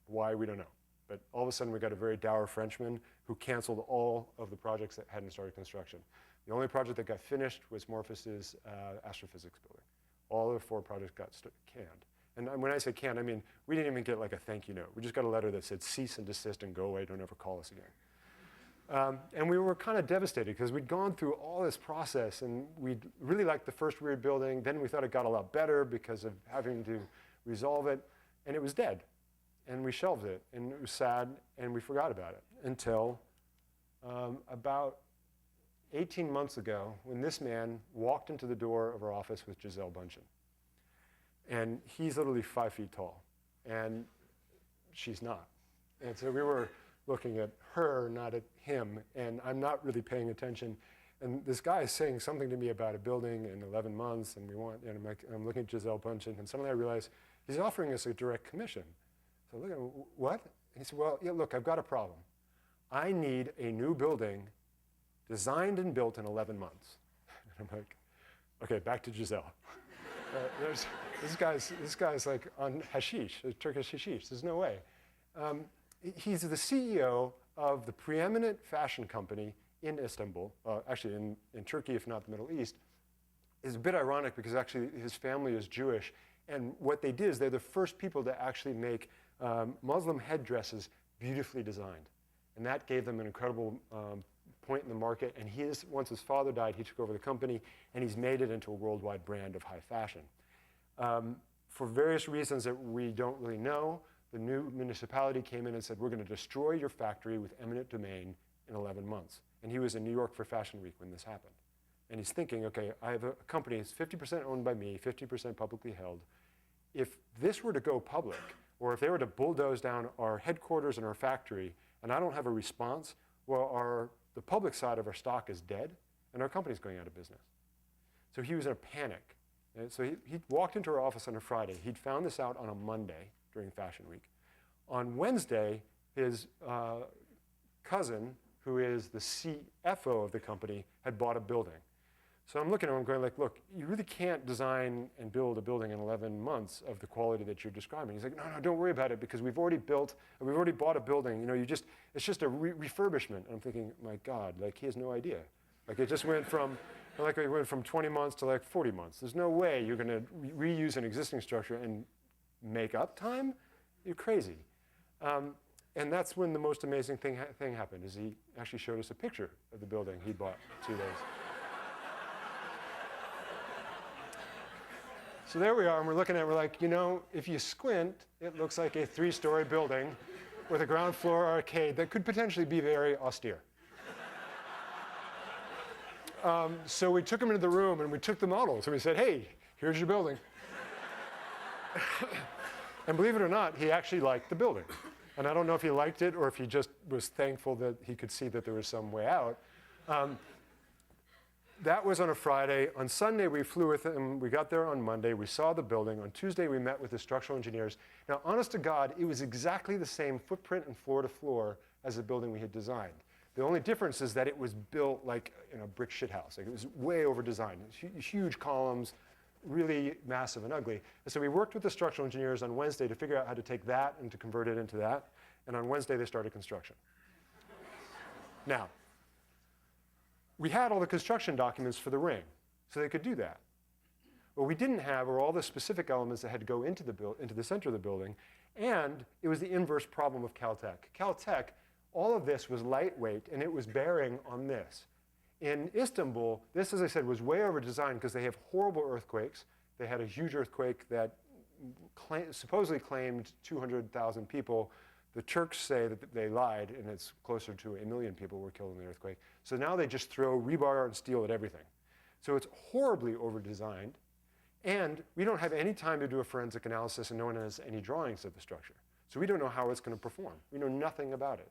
Why, we don't know. But all of a sudden, we got a very dour Frenchman who canceled all of the projects that hadn't started construction. The only project that got finished was Morpheus's astrophysics building. All the 4 projects got canned. And when I say canned, I mean, we didn't even get like a thank you note. We just got a letter that said, cease and desist and go away, don't ever call us again. And we were kind of devastated because we'd gone through all this process and we really liked the first weird building. Then we thought it got a lot better because of having to resolve it. And it was dead. And we shelved it. And it was sad. And we forgot about it until about 18 months ago, when this man walked into the door of our office with Gisele Bündchen. And he's literally 5 feet tall, and she's not. And so we were looking at her, not at him, and I'm not really paying attention. And this guy is saying something to me about a building in 11 months, and I'm looking at Gisele Bündchen, and suddenly I realize he's offering us a direct commission. So I look at him, what? And he said, well, yeah, look, I've got a problem. I need a new building designed and built in 11 months. And I'm like, okay, back to Gisele. This guy's like on hashish, Turkish hashish. There's no way. He's the CEO of the preeminent fashion company in Istanbul, actually in Turkey, if not the Middle East. It's a bit ironic because actually his family is Jewish. And what they did is they're the first people to actually make Muslim headdresses beautifully designed. And that gave them an incredible point in the market, and once his father died, he took over the company, and he's made it into a worldwide brand of high fashion. For various reasons that we don't really know, the new municipality came in and said, we're going to destroy your factory with eminent domain in 11 months. And he was in New York for Fashion Week when this happened. And he's thinking, okay, I have a company that's 50% owned by me, 50% publicly held. If this were to go public, or if they were to bulldoze down our headquarters and our factory, and I don't have a response, well, the public side of our stock is dead, and our company's going out of business. So he was in a panic. And so he walked into our office on a Friday. He'd found this out on a Monday during Fashion Week. On Wednesday, his cousin, who is the CFO of the company, had bought a building. So I'm looking at him going like, look, you really can't design and build a building in 11 months of the quality that you're describing. He's like, no, don't worry about it because we've already bought a building. You know, it's just a refurbishment. And I'm thinking, my God, like he has no idea. Like it just went from, 20 months to like 40 months. There's no way you're going to reuse an existing structure and make up time. You're crazy. And that's when the most amazing thing happened. Is he actually showed us a picture of the building he bought 2 days. So there we are, and we're looking at it, we're like, you know, if you squint, it looks like a 3-story building with a ground floor arcade that could potentially be very austere. So we took him into the room, and we took the models, and we said, hey, here's your building. And believe it or not, he actually liked the building. And I don't know if he liked it or if he just was thankful that he could see that there was some way out. That was on a Friday. On Sunday, we flew with him. We got there on Monday. We saw the building. On Tuesday, we met with the structural engineers. Now, honest to God, it was exactly the same footprint and floor to floor as the building we had designed. The only difference is that it was built like in a brick shithouse. Like it was way over-designed. Huge columns, really massive and ugly. And so we worked with the structural engineers on Wednesday to figure out how to take that and to convert it into that. And on Wednesday, they started construction. Now, we had all the construction documents for the ring, so they could do that. What we didn't have were all the specific elements that had to go into the center of the building, and it was the inverse problem of Caltech. Caltech, all of this was lightweight, and it was bearing on this. In Istanbul, this, as I said, was way over designed because they have horrible earthquakes. They had a huge earthquake that supposedly claimed 200,000 people. The Turks say that they lied, and it's closer to 1 million people were killed in the earthquake. So now they just throw rebar and steel at everything. So it's horribly over-designed, and we don't have any time to do a forensic analysis, and no one has any drawings of the structure. So we don't know how it's going to perform. We know nothing about it.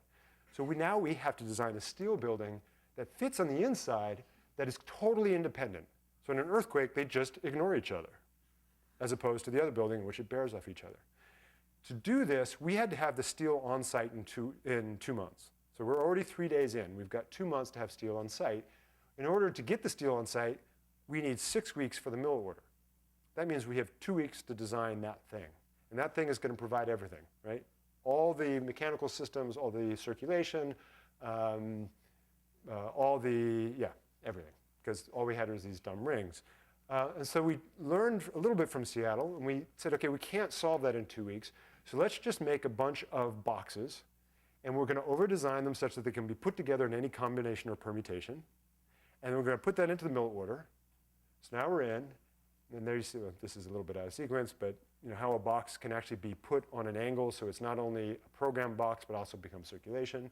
So now we have to design a steel building that fits on the inside that is totally independent. So in an earthquake, they just ignore each other, as opposed to the other building in which it bears off each other. To do this, we had to have the steel on site in 2 months. So we're already 3 days in. We've got 2 months to have steel on site. In order to get the steel on site, we need 6 weeks for the mill order. That means we have 2 weeks to design that thing. And that thing is going to provide everything, right? All the mechanical systems, all the circulation, everything. Because all we had was these dumb rings. And so we learned a little bit from Seattle, and we said, okay, we can't solve that in 2 weeks, so let's just make a bunch of boxes, and we're going to over-design them such that they can be put together in any combination or permutation, and we're going to put that into the mill order. So now we're in, and there you see, well, this is a little bit out of sequence, but you know how a box can actually be put on an angle, so it's not only a program box, but also becomes circulation.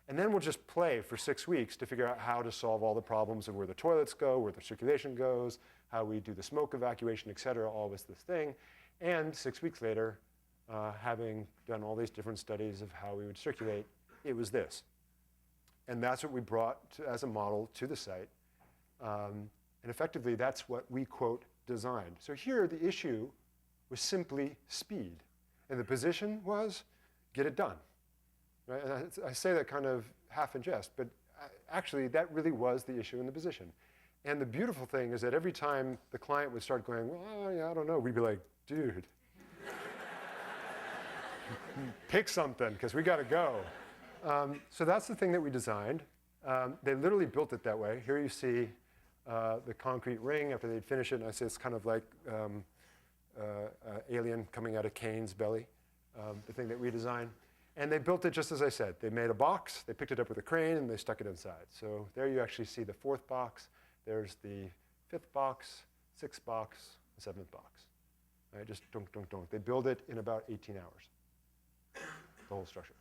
And then we'll just play for 6 weeks to figure out how to solve all the problems of where the toilets go, where the circulation goes, how we do the smoke evacuation, et cetera, all with this thing. And 6 weeks later, having done all these different studies of how we would circulate, it was this. And that's what we brought as a model to the site. And effectively, that's what we, quote, designed. So here, the issue was simply speed. And the position was, get it done. Right? And I say that kind of half in jest, but actually, that really was the issue in the position. And the beautiful thing is that every time the client would start going, well, yeah, I don't know, we'd be like, dude, pick something, because we got to go. So that's the thing that we designed. They literally built it that way. Here you see the concrete ring after they'd finish it, and I say it's kind of like alien coming out of Cain's belly, the thing that we designed. And they built it just as I said. They made a box, they picked it up with a crane, and they stuck it inside. So there you actually see the 4th box. There's the 5th box, 6th box, and 7th box. Right? Just dunk, dunk, dunk. They build it in about 18 hours, the whole structure.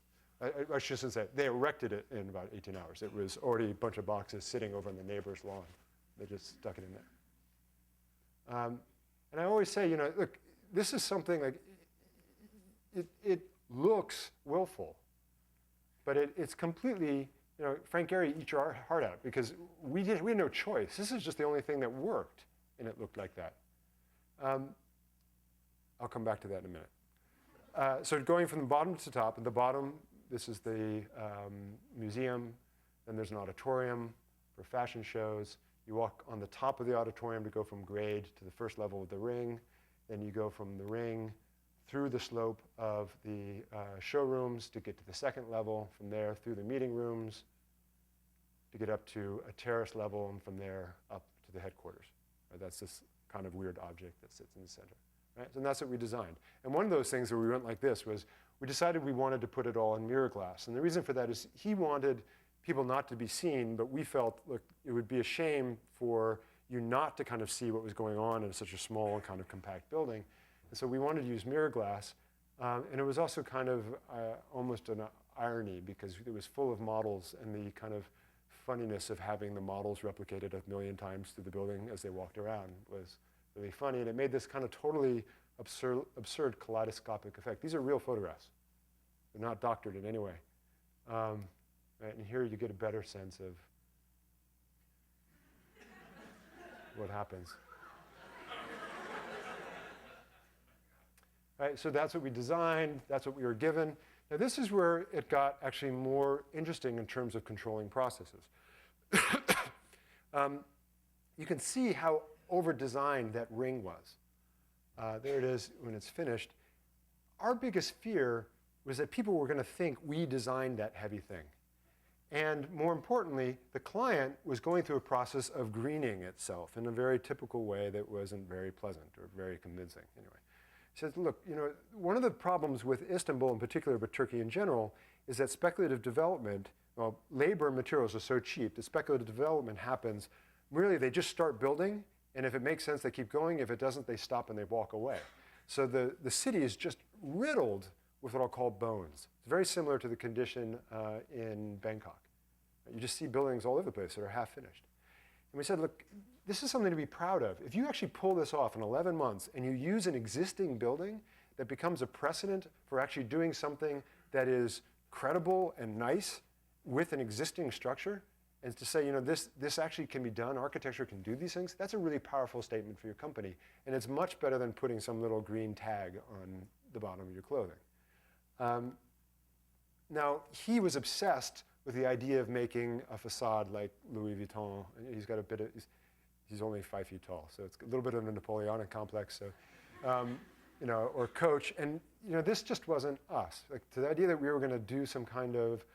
I shouldn't say, they erected it in about 18 hours. It was already a bunch of boxes sitting over on the neighbor's lawn. They just stuck it in there. And I always say, you know, look, this is something like, it looks willful, but it's completely, you know, Frank Gehry, eat your heart out, because we had no choice. This is just the only thing that worked, and it looked like that. I'll come back to that in a minute. So going from the bottom to the top, at the bottom, this is the museum, then there's an auditorium for fashion shows. You walk on the top of the auditorium to go from grade to the first level of the ring. Then you go from the ring through the slope of the showrooms to get to the second level, from there through the meeting rooms to get up to a terrace level, and from there up to the headquarters. Right? That's this kind of weird object that sits in the center. Right? And that's what we designed. And one of those things where we went like this was we decided we wanted to put it all in mirror glass. And the reason for that is he wanted people not to be seen, but we felt, look, it would be a shame for you not to kind of see what was going on in such a small and kind of compact building. And so we wanted to use mirror glass. And it was also kind of almost an irony, because it was full of models, and the kind of funniness of having the models replicated 1,000,000 times through the building as they walked around was really funny. And it made this kind of totally absurd kaleidoscopic effect. These are real photographs. They're not doctored in any way. Right, and here you get a better sense of what happens. Right, so that's what we designed. That's what we were given. Now this is where it got actually more interesting in terms of controlling processes. You can see how over-designed that ring was. There it is when it's finished. Our biggest fear was that people were going to think we designed that heavy thing. And more importantly, the client was going through a process of greening itself in a very typical way that wasn't very pleasant or very convincing. Anyway, he says, look, one of the problems with Istanbul in particular, but Turkey in general, is that speculative development, well, labor and materials are so cheap that speculative development happens. Really, they just start building, and if it makes sense, they keep going. If it doesn't, they stop and they walk away. So the city is just riddled with what I'll call bones. It's very similar to the condition in Bangkok. You just see buildings all over the place that are half finished. And we said, look, this is something to be proud of. If you actually pull this off in 11 months and you use an existing building that becomes a precedent for actually doing something that is credible and nice with an existing structure, and to say, this actually can be done, architecture can do these things, that's a really powerful statement for your company. And it's much better than putting some little green tag on the bottom of your clothing. Now, he was obsessed with the idea of making a facade like Louis Vuitton. He's got a bit of, he's only 5 feet tall, so it's a little bit of a Napoleonic complex. So, or Coach, and this just wasn't us. Like, to the idea that we were going to do some kind of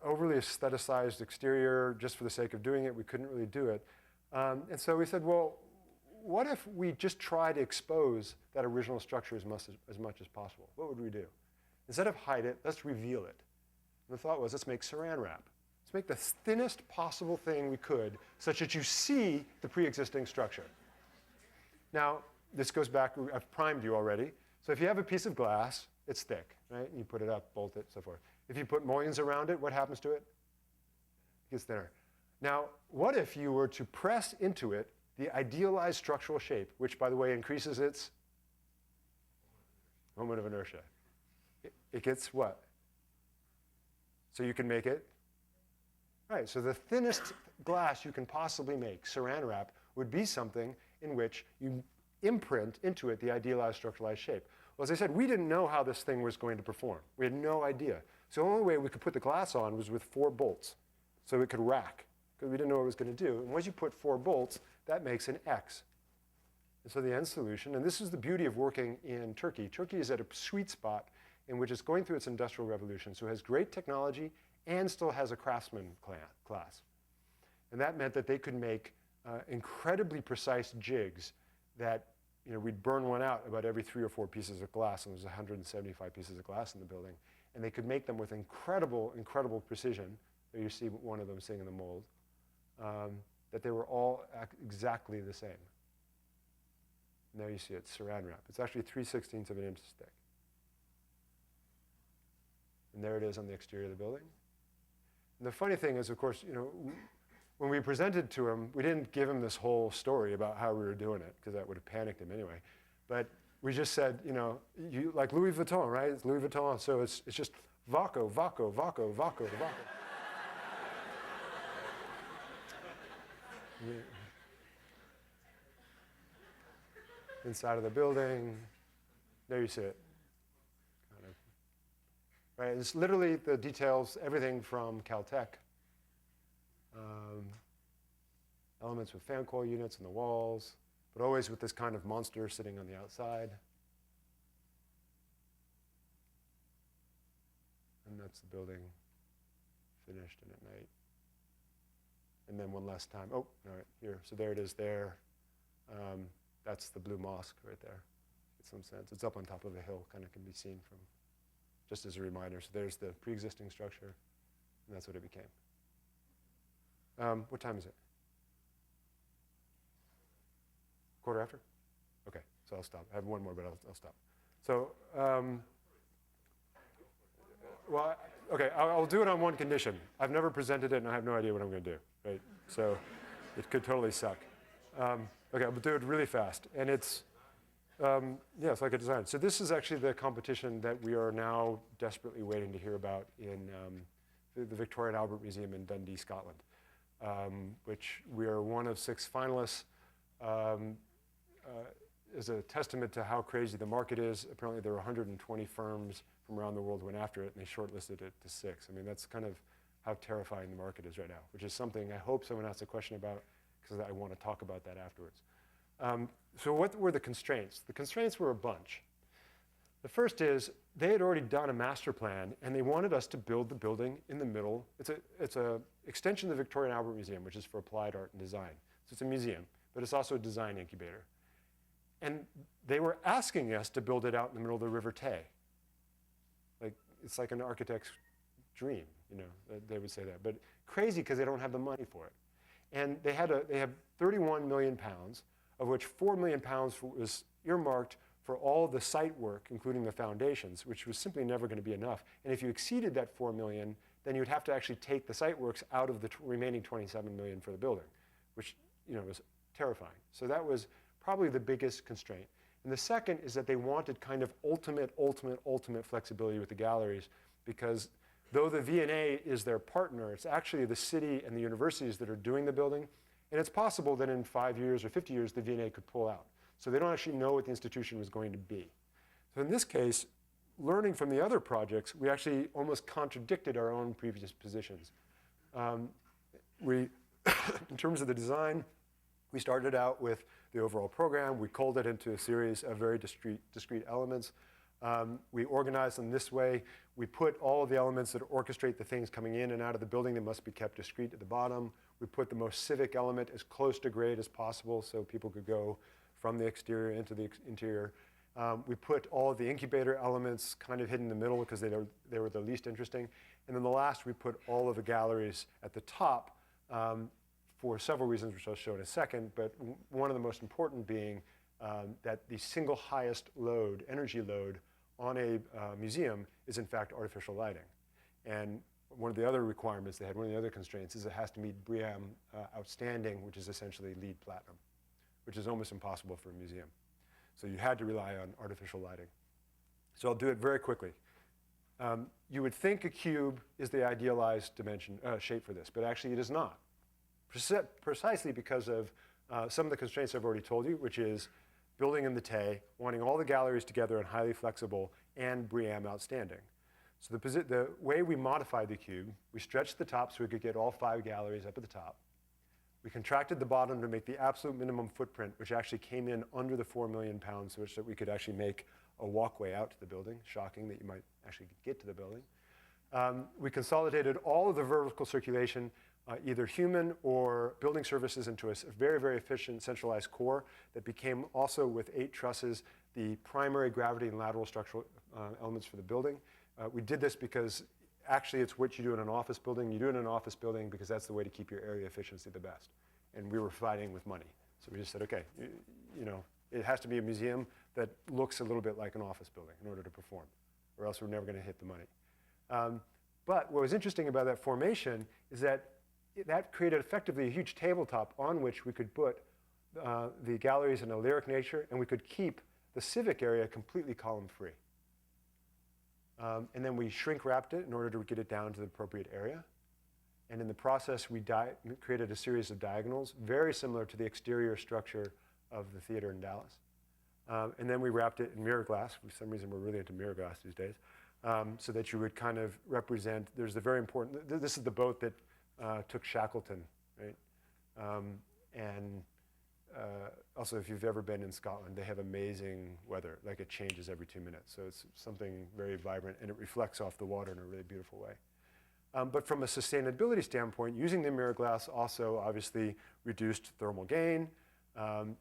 overly aestheticized exterior just for the sake of doing it, we couldn't really do it. And so we said, well, what if we just try to expose that original structure as much as possible? What would we do? Instead of hide it, let's reveal it. And the thought was, let's make saran wrap. Let's make the thinnest possible thing we could such that you see the pre-existing structure. Now, this goes back, I've primed you already. So if you have a piece of glass, it's thick, right? And you put it up, bolt it, so forth. If you put mullions around it, what happens to it? It gets thinner. Now, what if you were to press into it the idealized structural shape, which, by the way, increases its moment of inertia? It gets what? So you can make it, right, so the thinnest glass you can possibly make, saran wrap, would be something in which you imprint into it the idealized structuralized shape. Well, as I said, we didn't know how this thing was going to perform. We had no idea. So the only way we could put the glass on was with 4 bolts, so it could rack, because we didn't know what it was going to do. And once you put 4 bolts, that makes an X. And so the end solution, and this is the beauty of working in Turkey. Turkey is at a sweet spot in which it's going through its industrial revolution, so it has great technology and still has a craftsman class. And that meant that they could make incredibly precise jigs that, we'd burn one out about every 3 or 4 pieces of glass, and there's 175 pieces of glass in the building. And they could make them with incredible, incredible precision. There you see one of them sitting in the mold, that they were all exactly the same. And there you see it, saran wrap. It's actually 3/16 of an inch thick. And there it is on the exterior of the building. And the funny thing is, of course, when we presented to him, we didn't give him this whole story about how we were doing it, because that would have panicked him anyway. But we just said, you like Louis Vuitton, right? It's Louis Vuitton, so it's just Vaco, Vaco, Vaco, Vaco, Vaco. Yeah. Inside of the building, there you see it. Right, it's literally the details, everything from Caltech. Elements with fan coil units in the walls, but always with this kind of monster sitting on the outside. And that's the building finished and at night. And then one last time, oh, all right, here. So there it is there. That's the Blue Mosque right there, in some sense. It's up on top of a hill, kind of can be seen from, just as a reminder. So there's the pre-existing structure, and that's what it became. What time is it? 1/4 after? Okay, so I'll stop. I have one more, but I'll stop. So, well, okay, I'll do it on one condition. I've never presented it, and I have no idea what I'm going to do, right? So it could totally suck. Okay, I'll do it really fast. And it's, it's like a design. So this is actually the competition that we are now desperately waiting to hear about in the Victoria and Albert Museum in Dundee, Scotland, which we are one of 6 finalists. Is a testament to how crazy the market is. Apparently there were 120 firms from around the world who went after it, and they shortlisted it to 6. I mean, that's kind of how terrifying the market is right now, which is something I hope someone asks a question about, because I want to talk about that afterwards. So what were the constraints? The constraints were a bunch. The first is they had already done a master plan, and they wanted us to build the building in the middle. It's a extension of the Victoria and Albert Museum, which is for applied art and design. So it's a museum, but it's also a design incubator. And they were asking us to build it out in the middle of the River Tay. It's like an architect's dream, they would say that. But crazy because they don't have the money for it. And they have 31 million pounds, of which 4 million pounds was earmarked for all the site work, including the foundations, which was simply never going to be enough. And if you exceeded that 4 million, then you would have to actually take the site works out of the remaining 27 million for the building, which was terrifying. So that was probably the biggest constraint. And the second is that they wanted kind of ultimate flexibility with the galleries, because though the V&A is their partner, it's actually the city and the universities that are doing the building. And it's possible that in 5 years or 50 years, the V&A could pull out. So they don't actually know what the institution was going to be. So in this case, learning from the other projects, we actually almost contradicted our own previous positions. In terms of the design, we started out with the overall program. We culled it into a series of very discrete elements. We organized them this way. We put all of the elements that orchestrate the things coming in and out of the building that must be kept discrete at the bottom. We put the most civic element as close to grade as possible so people could go from the exterior into the interior. We put all of the incubator elements kind of hidden in the middle because they were the least interesting. And then the last, we put all of the galleries at the top for several reasons, which I'll show in a second, but one of the most important being that the single highest load, energy load, on a museum is in fact artificial lighting. And one of the other requirements they had, one of the other constraints, is it has to meet BREEAM Outstanding, which is essentially LEED Platinum, which is almost impossible for a museum. So you had to rely on artificial lighting. So I'll do it very quickly. You would think a cube is the idealized shape for this, but actually it is not. Precisely because of some of the constraints I've already told you, which is building in the Tay, wanting all the galleries together and highly flexible, and BREEAM Outstanding. So the way we modified the cube, we stretched the top so we could get all 5 galleries up at the top. We contracted the bottom to make the absolute minimum footprint, which actually came in under the 4 million pounds, such that we could actually make a walkway out to the building. Shocking that you might actually get to the building. We consolidated all of the vertical circulation, either human or building services, into a very, very efficient centralized core that became also, with 8 trusses, the primary gravity and lateral structural elements for the building. We did this because actually it's what you do in an office building. You do it in an office building because that's the way to keep your area efficiency the best. And we were fighting with money. So we just said, okay, it has to be a museum that looks a little bit like an office building in order to perform, or else we're never going to hit the money. But what was interesting about that formation is that created effectively a huge tabletop on which we could put the galleries in a lyric nature, and we could keep the civic area completely column-free. And then we shrink-wrapped it in order to get it down to the appropriate area. And in the process, we created a series of diagonals, very similar to the exterior structure of the theater in Dallas. And then we wrapped it in mirror glass. For some reason, we're really into mirror glass these days. So that you would kind of represent, there's the very important, this is the boat that took Shackleton, right? Also, if you've ever been in Scotland, they have amazing weather. Like, it changes every 2 minutes. So it's something very vibrant, and it reflects off the water in a really beautiful way. But from a sustainability standpoint, using the mirror glass also obviously reduced thermal gain.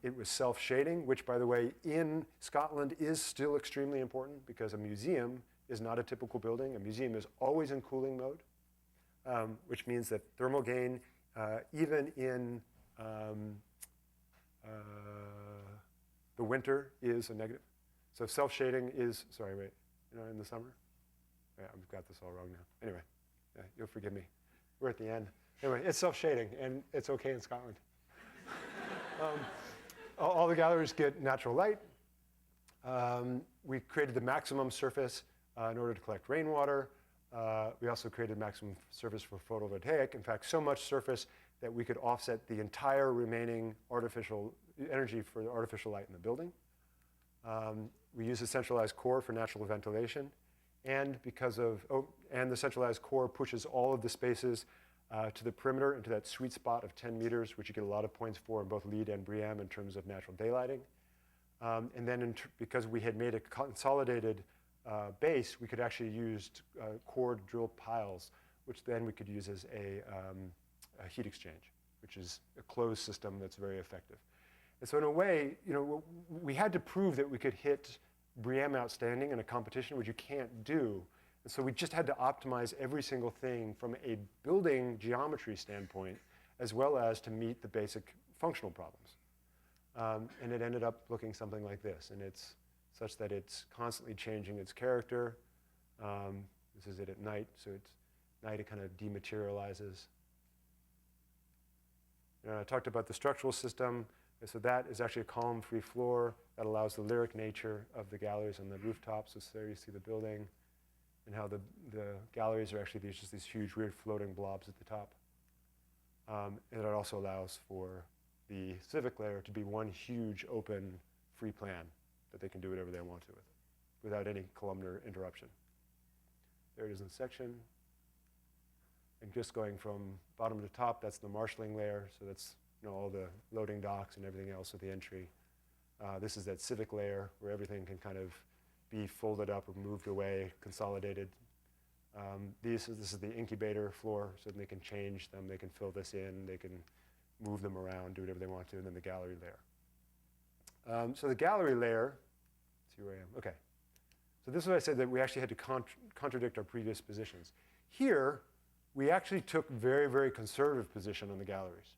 It was self-shading, which, by the way, in Scotland is still extremely important because a museum is not a typical building. A museum is always in cooling mode, which means that thermal gain, even in the winter, is a negative. So self-shading is, in the summer? Yeah, I've got this all wrong now. Anyway, yeah, you'll forgive me. We're at the end. Anyway, it's self-shading, and it's okay in Scotland. All the galleries get natural light. We created the maximum surface in order to collect rainwater. We also created maximum surface for photovoltaic. In fact, so much surface that we could offset the entire remaining artificial energy for the artificial light in the building. We use a centralized core for natural ventilation. And and the centralized core pushes all of the spaces to the perimeter into that sweet spot of 10 meters, which you get a lot of points for in both LEED and BREEAM in terms of natural daylighting. And then because we had made a consolidated base, we could actually use core drill piles, which then we could use as a heat exchange, which is a closed system that's very effective. And so in a way, we had to prove that we could hit BREEAM outstanding in a competition, which you can't do. And so we just had to optimize every single thing from a building geometry standpoint, as well as to meet the basic functional problems. And it ended up looking something like this. And it's such that it's constantly changing its character. This is it at night. So at night, it kind of dematerializes. I talked about the structural system. So that is actually a column-free floor that allows the lyric nature of the galleries on the rooftops. So there you see the building and how the galleries are actually just these huge, weird floating blobs at the top. And it also allows for the civic layer to be one huge, open, free plan that they can do whatever they want to with without any columnar interruption. There it is in section. And just going from bottom to top, that's the marshalling layer. So that's all the loading docks and everything else at the entry. This is that civic layer where everything can kind of be folded up or moved away, consolidated. This is the incubator floor, so they can change them, they can fill this in, they can move them around, do whatever they want to, and then the gallery layer. So the gallery layer, let's see where I am, okay. So this is what I said that we actually had to contradict our previous positions. Here, we actually took very, very conservative position on the galleries.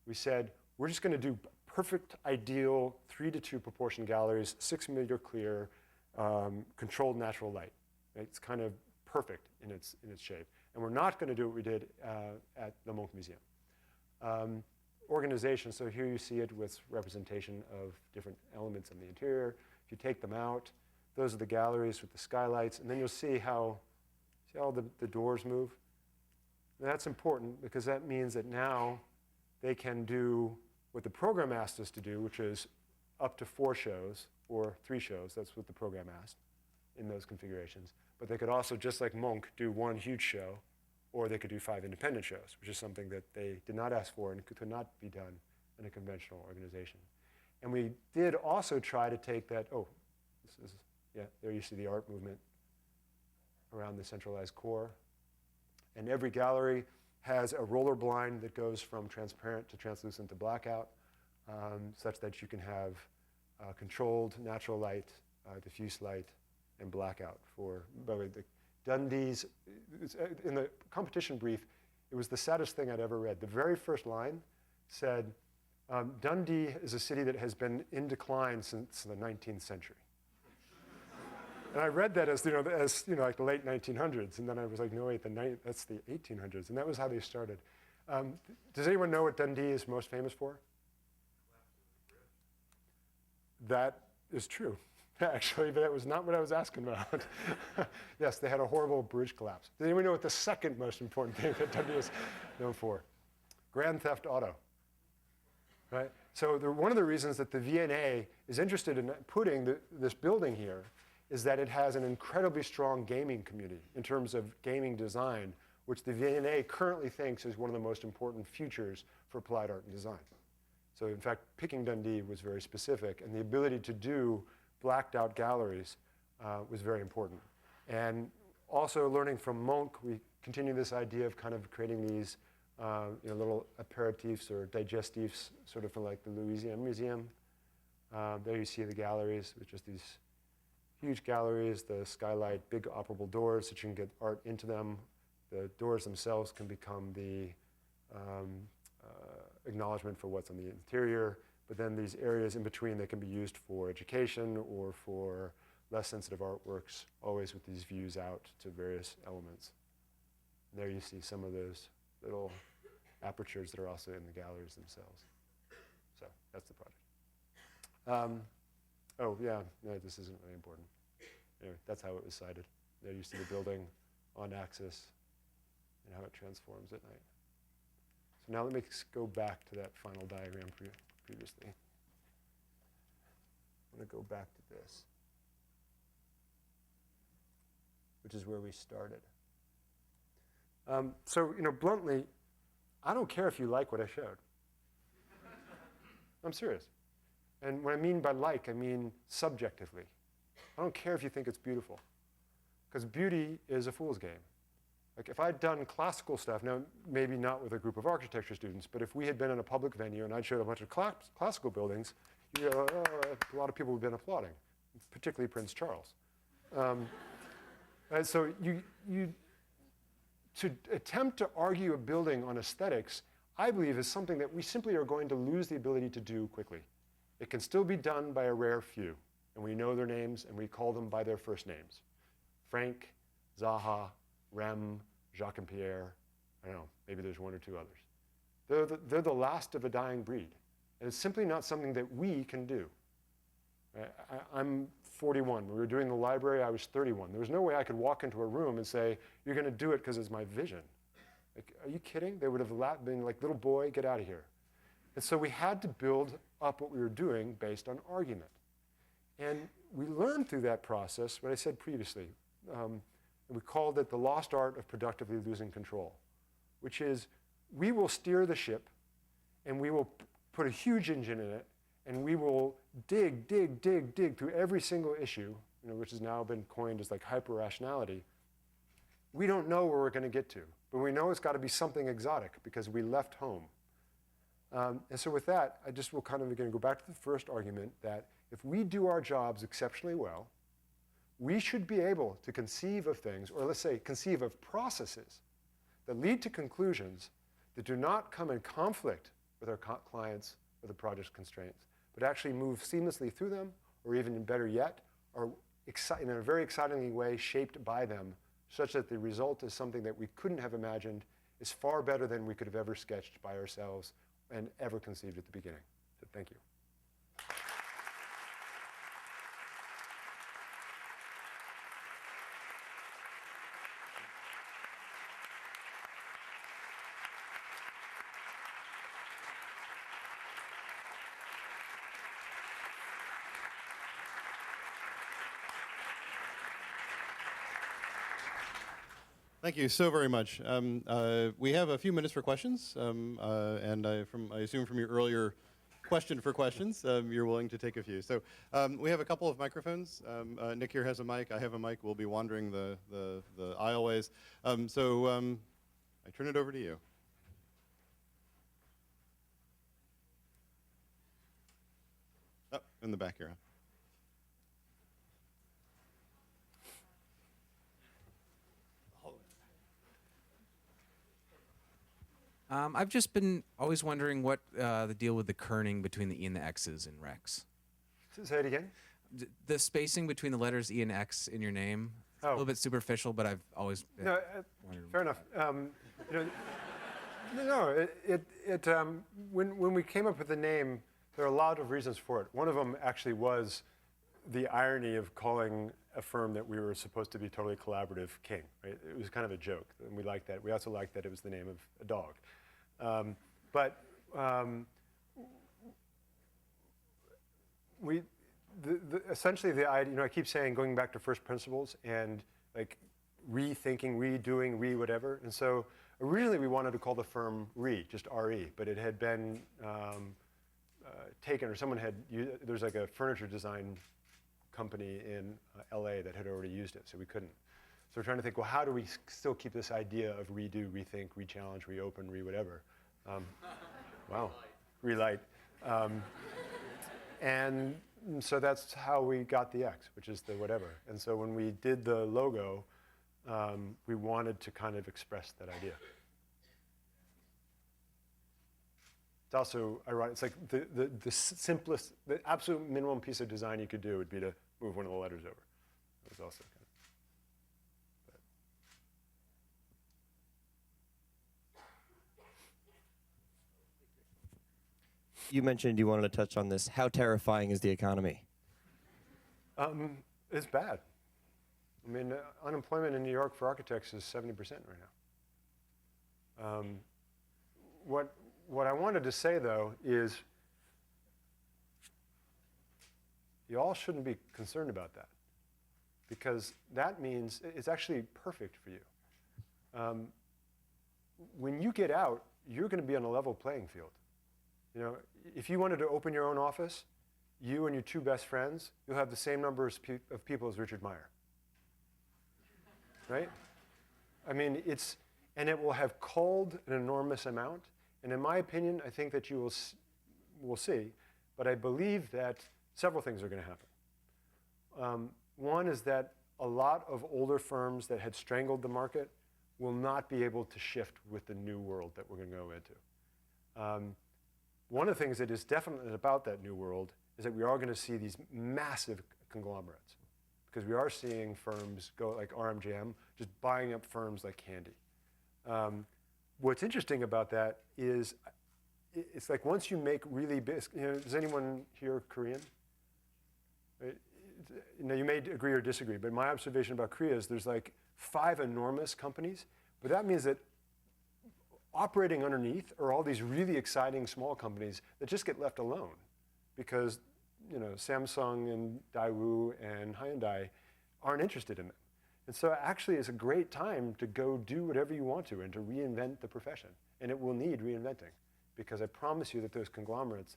We said, we're just going to do perfect, ideal 3:2 proportion galleries, 6 meter clear, controlled natural light. Right? It's kind of perfect in its shape. And we're not going to do what we did at the Munch Museum. Organization, so here you see it with representation of different elements in the interior. If you take them out, those are the galleries with the skylights. And then you'll see how all the doors move. And that's important because that means that now they can do what the program asked us to do, which is up to 4 shows or 3 shows. That's what the program asked in those configurations. But they could also, just like Munch, do 1 huge show, or they could do 5 independent shows, which is something that they did not ask for and could not be done in a conventional organization. And we did also try to take that, there you see the art movement around the centralized core. And every gallery has a roller blind that goes from transparent to translucent to blackout, such that you can have controlled natural light, diffuse light, and blackout for, by the way, the Dundee's, in the competition brief, it was the saddest thing I'd ever read. The very first line said, Dundee is a city that has been in decline since the 19th century. And I read that as like the late 1900s, and then I was like, no, wait, that's the 1800s, and that was how they started. Does anyone know what Dundee is most famous for? That is true, actually, but that was not what I was asking about. Yes, they had a horrible bridge collapse. Does anyone know what the second most important thing that Dundee is known for? Grand Theft Auto, right? So one of the reasons that the V&A is interested in putting this building here is that it has an incredibly strong gaming community in terms of gaming design, which the V&A currently thinks is one of the most important futures for applied art and design. So in fact, picking Dundee was very specific, and the ability to do blacked out galleries was very important. And also learning from Munch, we continue this idea of kind of creating these little aperitifs or digestifs, sort of like the Louisiana Museum. There you see the galleries with just these huge galleries, the skylight, big operable doors that you can get art into them. The doors themselves can become the acknowledgement for what's on the interior, but then these areas in between that can be used for education or for less sensitive artworks, always with these views out to various elements. And there you see some of those little apertures that are also in the galleries themselves. So that's the project. Oh, yeah, no, this isn't really important. Anyway, that's how it was sited. There you see the building on axis and how it transforms at night. So now let me go back to that final diagram previously. I'm going to go back to this, which is where we started. So, bluntly, I don't care if you like what I showed. I'm serious. And what I mean by like, I mean subjectively. I don't care if you think it's beautiful, because beauty is a fool's game. Like if I'd done classical stuff, now maybe not with a group of architecture students, but if we had been in a public venue and I'd showed a bunch of classical buildings, a lot of people would have been applauding, particularly Prince Charles. And so to attempt to argue a building on aesthetics, I believe, is something that we simply are going to lose the ability to do quickly. It can still be done by a rare few, and we know their names, and we call them by their first names. Frank, Zaha, Rem, Jacques and Pierre, I don't know, maybe there's one or two others. They're the last of a dying breed, and it's simply not something that we can do. I'm 41. When we were doing the library, I was 31. There was no way I could walk into a room and say, you're going to do it because it's my vision. Like, are you kidding? They would have been like, little boy, get out of here. And so we had to build up what we were doing based on argument. And we learned through that process what I said previously. We called it the lost art of productively losing control, which is we will steer the ship, and we will put a huge engine in it, and we will dig through every single issue, which has now been coined as like hyper-rationality. We don't know where we're going to get to, but we know it's got to be something exotic because we left home. And so with that, I just will kind of again go back to the first argument that if we do our jobs exceptionally well, we should be able to conceive of things, or let's say conceive of processes that lead to conclusions that do not come in conflict with our clients or the project's constraints, but actually move seamlessly through them, or even better yet, are in a very exciting way shaped by them, such that the result is something that we couldn't have imagined, is far better than we could have ever sketched by ourselves and ever conceived at the beginning. So thank you. Thank you so very much. We have a few minutes for questions, and I assume from your earlier question for questions, you're willing to take a few. So we have a couple of microphones. Nick here has a mic. I have a mic. We'll be wandering the aisleways. So I turn it over to you. Oh, in the back here. I've just been always wondering what the deal with the kerning between the E and the X's in Rex. Say it again. The spacing between the letters E and X in your name. It's a little bit superficial, but I've always been fair enough. When we came up with the name, there are a lot of reasons for it. One of them actually was the irony of calling a firm that we were supposed to be totally collaborative King. Right? It was kind of a joke, and we liked that. We also liked that it was the name of a dog. Essentially the idea, I keep saying going back to first principles and like rethinking, redoing, whatever. And so originally we wanted to call the firm just RE, but it had been taken, or someone had used, there's like a furniture design company in LA that had already used it, so we couldn't. So we're trying to think, well, how do we still keep this idea of redo, rethink, rechallenge, reopen, whatever? Wow, relight. And so that's how we got the X, which is the whatever. And so when we did the logo, we wanted to kind of express that idea. It's also ironic. It's like the simplest, the absolute minimum piece of design you could do would be to move one of the letters over. That was also kind of. You mentioned you wanted to touch on this. How terrifying is the economy? It's bad. I mean, unemployment in New York for architects is 70% right now. What I wanted to say, though, is you all shouldn't be concerned about that, because that means it's actually perfect for you. When you get out, you're going to be on a level playing field. You know, if you wanted to open your own office, you and your two best friends, you'll have the same number of people as Richard Meyer. Right? I mean, and it will have culled an enormous amount. And in my opinion, I think that you will see, but I believe that several things are going to happen. One is that a lot of older firms that had strangled the market will not be able to shift with the new world that we're going to go into. One of the things that is definitely about that new world is that we are going to see these massive conglomerates, because we are seeing firms go like RMJM just buying up firms like candy. What's interesting about that is it's like once you make really big, does anyone here Korean? Right? You may agree or disagree, but my observation about Korea is there's like 5 enormous companies, but that means that operating underneath are all these really exciting small companies that just get left alone because Samsung and Daewoo and Hyundai aren't interested in them. And so actually it's a great time to go do whatever you want to and to reinvent the profession. And it will need reinventing, because I promise you that those conglomerates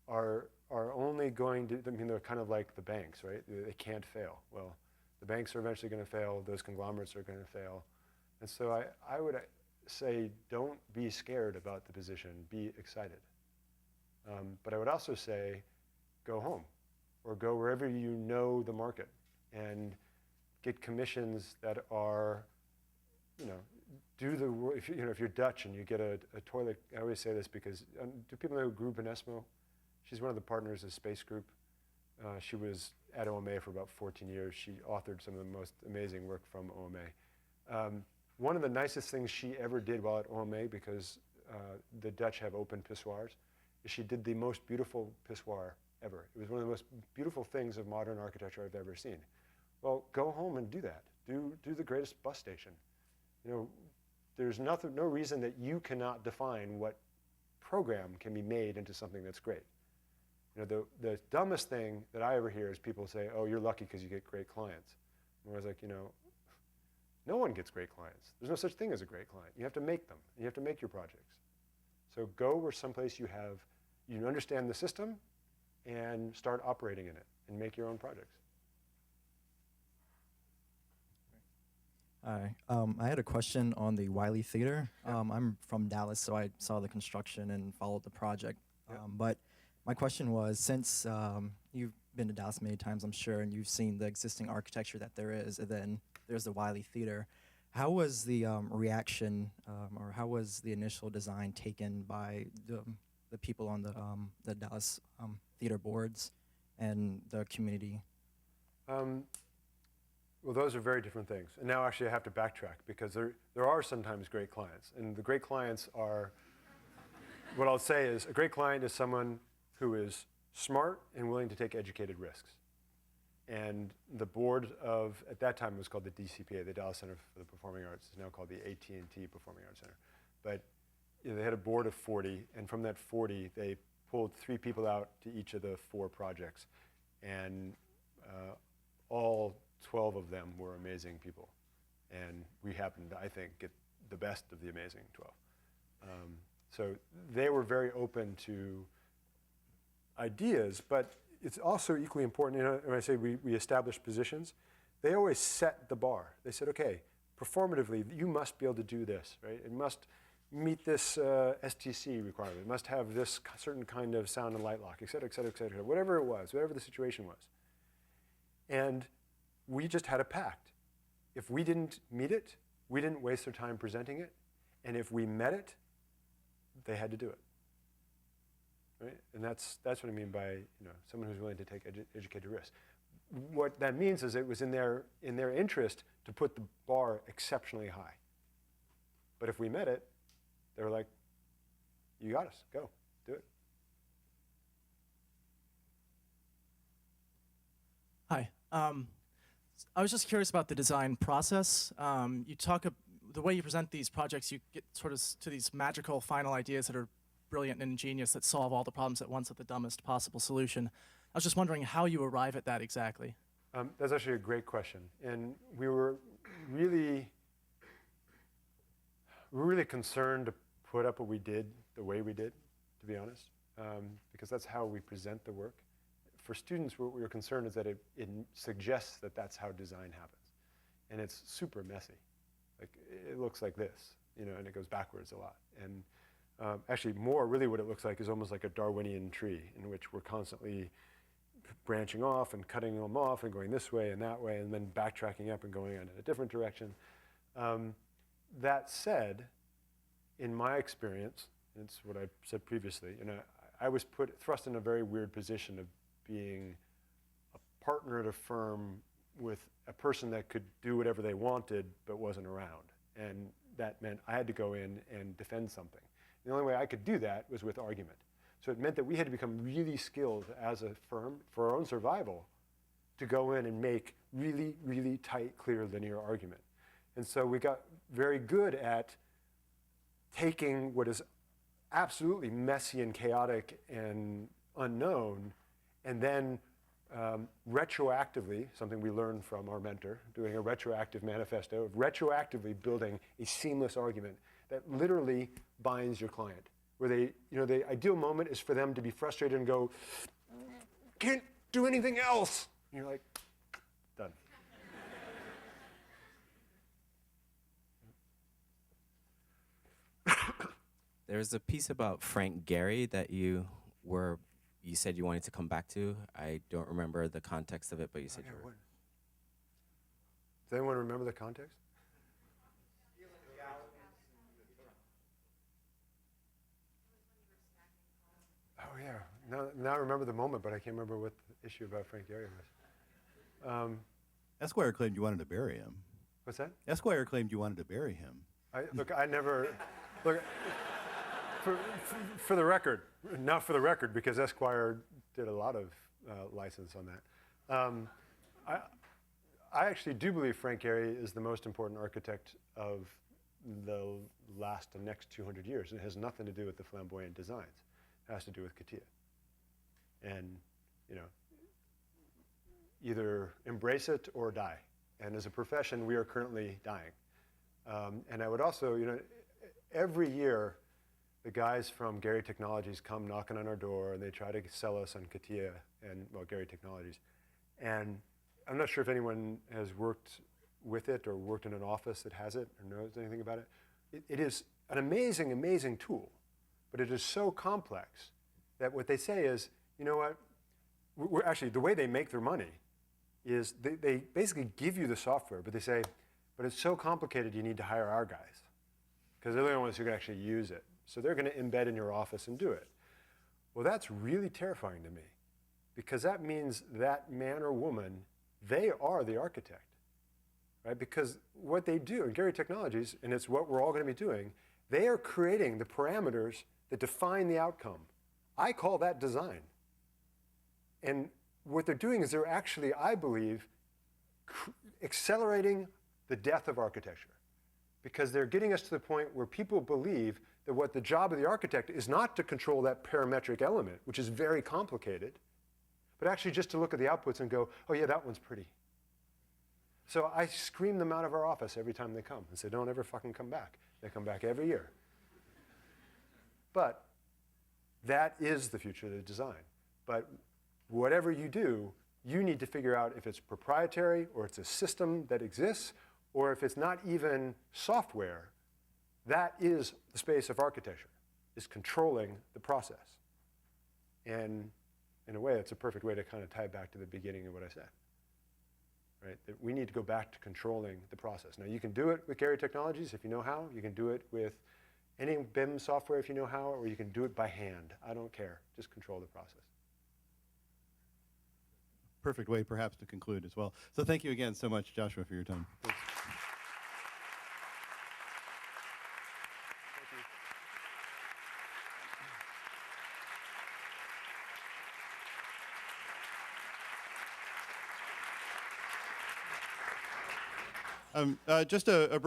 are only going to, they're kind of like the banks, right? They can't fail. Well, the banks are eventually going to fail. Those conglomerates are going to fail. And so I would say don't be scared about the position. Be excited. But I would also say go home or go wherever you know the market and get commissions that are, do the work. If you're Dutch and you get a toilet, I always say this because, do people know Gru Benesmo? She's one of the partners of Space Group. She was at OMA for about 14 years. She authored some of the most amazing work from OMA. One of the nicest things she ever did while at OMA, because the Dutch have open pissoirs, is she did the most beautiful pissoir ever. It was one of the most beautiful things of modern architecture I've ever seen. Well, go home and do that. Do the greatest bus station. There's no reason that you cannot define what program can be made into something that's great. The dumbest thing that I ever hear is people say, oh, you're lucky because you get great clients. And I was like, no one gets great clients. There's no such thing as a great client. You have to make them. You have to make your projects. So go where someplace you understand the system and start operating in it and make your own projects. Hi. I had a question on the Wiley Theater. I'm from Dallas, so I saw the construction and followed the project. But my question was, since you've been to Dallas many times, I'm sure, and you've seen the existing architecture that there is, and then there's the Wiley Theater, how was the reaction, or how was the initial design taken by the people on the Dallas theater boards and the community? Well, those are very different things. And now actually I have to backtrack, because there are sometimes great clients. And the great clients are, what I'll say is, a great client is someone who is smart and willing to take educated risks. And the board of, at that time it was called the DCPA, the Dallas Center for the Performing Arts. It's now called the AT&T Performing Arts Center. But they had a board of 40, and from that 40, they pulled 3 people out to each of the 4 projects. And all 12 of them were amazing people. And we happened to, I think, get the best of the amazing 12. So they were very open to ideas, but it's also equally important, when I say we establish positions, they always set the bar. They said, okay, performatively, you must be able to do this, right? It must meet this STC requirement. It must have this certain kind of sound and light lock, et cetera, et cetera, et cetera, whatever it was, whatever the situation was. And we just had a pact. If we didn't meet it, we didn't waste our time presenting it. And if we met it, they had to do it. Right? And that's what I mean by someone who's willing to take educated risks. What that means is it was in their interest to put the bar exceptionally high. But if we met it, they were like, you got us, go, do it. Hi. I was just curious about the design process. The way you present these projects, you get sort of to these magical final ideas that are brilliant and ingenious that solve all the problems at once with the dumbest possible solution. I was just wondering how you arrive at that exactly. That's actually a great question. And we were really concerned to put up what we did the way we did, to be honest, because that's how we present the work. for students, what we were concerned is that it suggests that that's how design happens. And it's super messy. Like, it looks like this, you know, and it goes backwards a lot. And actually, more really what it looks like is almost like a Darwinian tree in which we're constantly branching off and cutting them off and going this way and that way and then backtracking up and going in a different direction. That said, in my experience, and it's what I said previously, you know, I was thrust in a very weird position of being a partner at a firm with a person that could do whatever they wanted but wasn't around. And that meant I had to go in and defend something. The only way I could do that was with argument. So it meant that we had to become really skilled as a firm for our own survival to go in and make really, really tight, clear, linear argument. And so we got very good at taking what is absolutely messy and chaotic and unknown, and then retroactively, something we learned from our mentor, doing a retroactive manifesto, of retroactively building a seamless argument that literally binds your client. Where they, you know, the ideal moment is for them to be frustrated and go, can't do anything else. And you're like, done. There's a piece about Frank Gehry that you said you wanted to come back to. I don't remember the context of it, but you said you were. Does anyone remember the context? Oh yeah, now I remember the moment, but I can't remember what the issue about Frank Gehry was. Esquire claimed you wanted to bury him. What's that? Esquire claimed you wanted to bury him. Look, I never, look, for the record, not for the record, because Esquire did a lot of license on that. I actually do believe Frank Gehry is the most important architect of the last and next 200 years. It has nothing to do with the flamboyant designs. It has to do with CATIA. And, you know, either embrace it or die. And as a profession, we are currently dying. And I would also, you know, every year, the guys from Gehry Technologies come knocking on our door and they try to sell us on CATIA and, well, Gehry Technologies. And I'm not sure if anyone has worked with it or worked in an office that has it or knows anything about it. It is an amazing, amazing tool, but it is so complex that what they say is, you know what, we're actually, the way they make their money is they basically give you the software, but they say, but it's so complicated you need to hire our guys because they're the only ones who can actually use it. So they're going to embed in your office and do it. Well, that's really terrifying to me because that means that man or woman, they are the architect, right? Because what they do in Gehry Technologies, and it's what we're all going to be doing, they are creating the parameters that define the outcome. I call that design. And what they're doing is they're actually, I believe, accelerating the death of architecture because they're getting us to the point where people believe that what the job of the architect is not to control that parametric element, which is very complicated, but actually just to look at the outputs and go, oh yeah, that one's pretty. So I scream them out of our office every time they come and say, don't ever fucking come back. They come back every year. But that is the future of the design. But whatever you do, you need to figure out if it's proprietary or it's a system that exists or if it's not even software. That is the space of architecture, is controlling the process. And in a way, it's a perfect way to kind of tie back to the beginning of what I said. Right? That we need to go back to controlling the process. Now, you can do it with Gehry Technologies if you know how. You can do it with any BIM software if you know how, or you can do it by hand. I don't care. Just control the process. Perfect way, perhaps, to conclude as well. So thank you again so much, Joshua, for your time. Thanks. Just a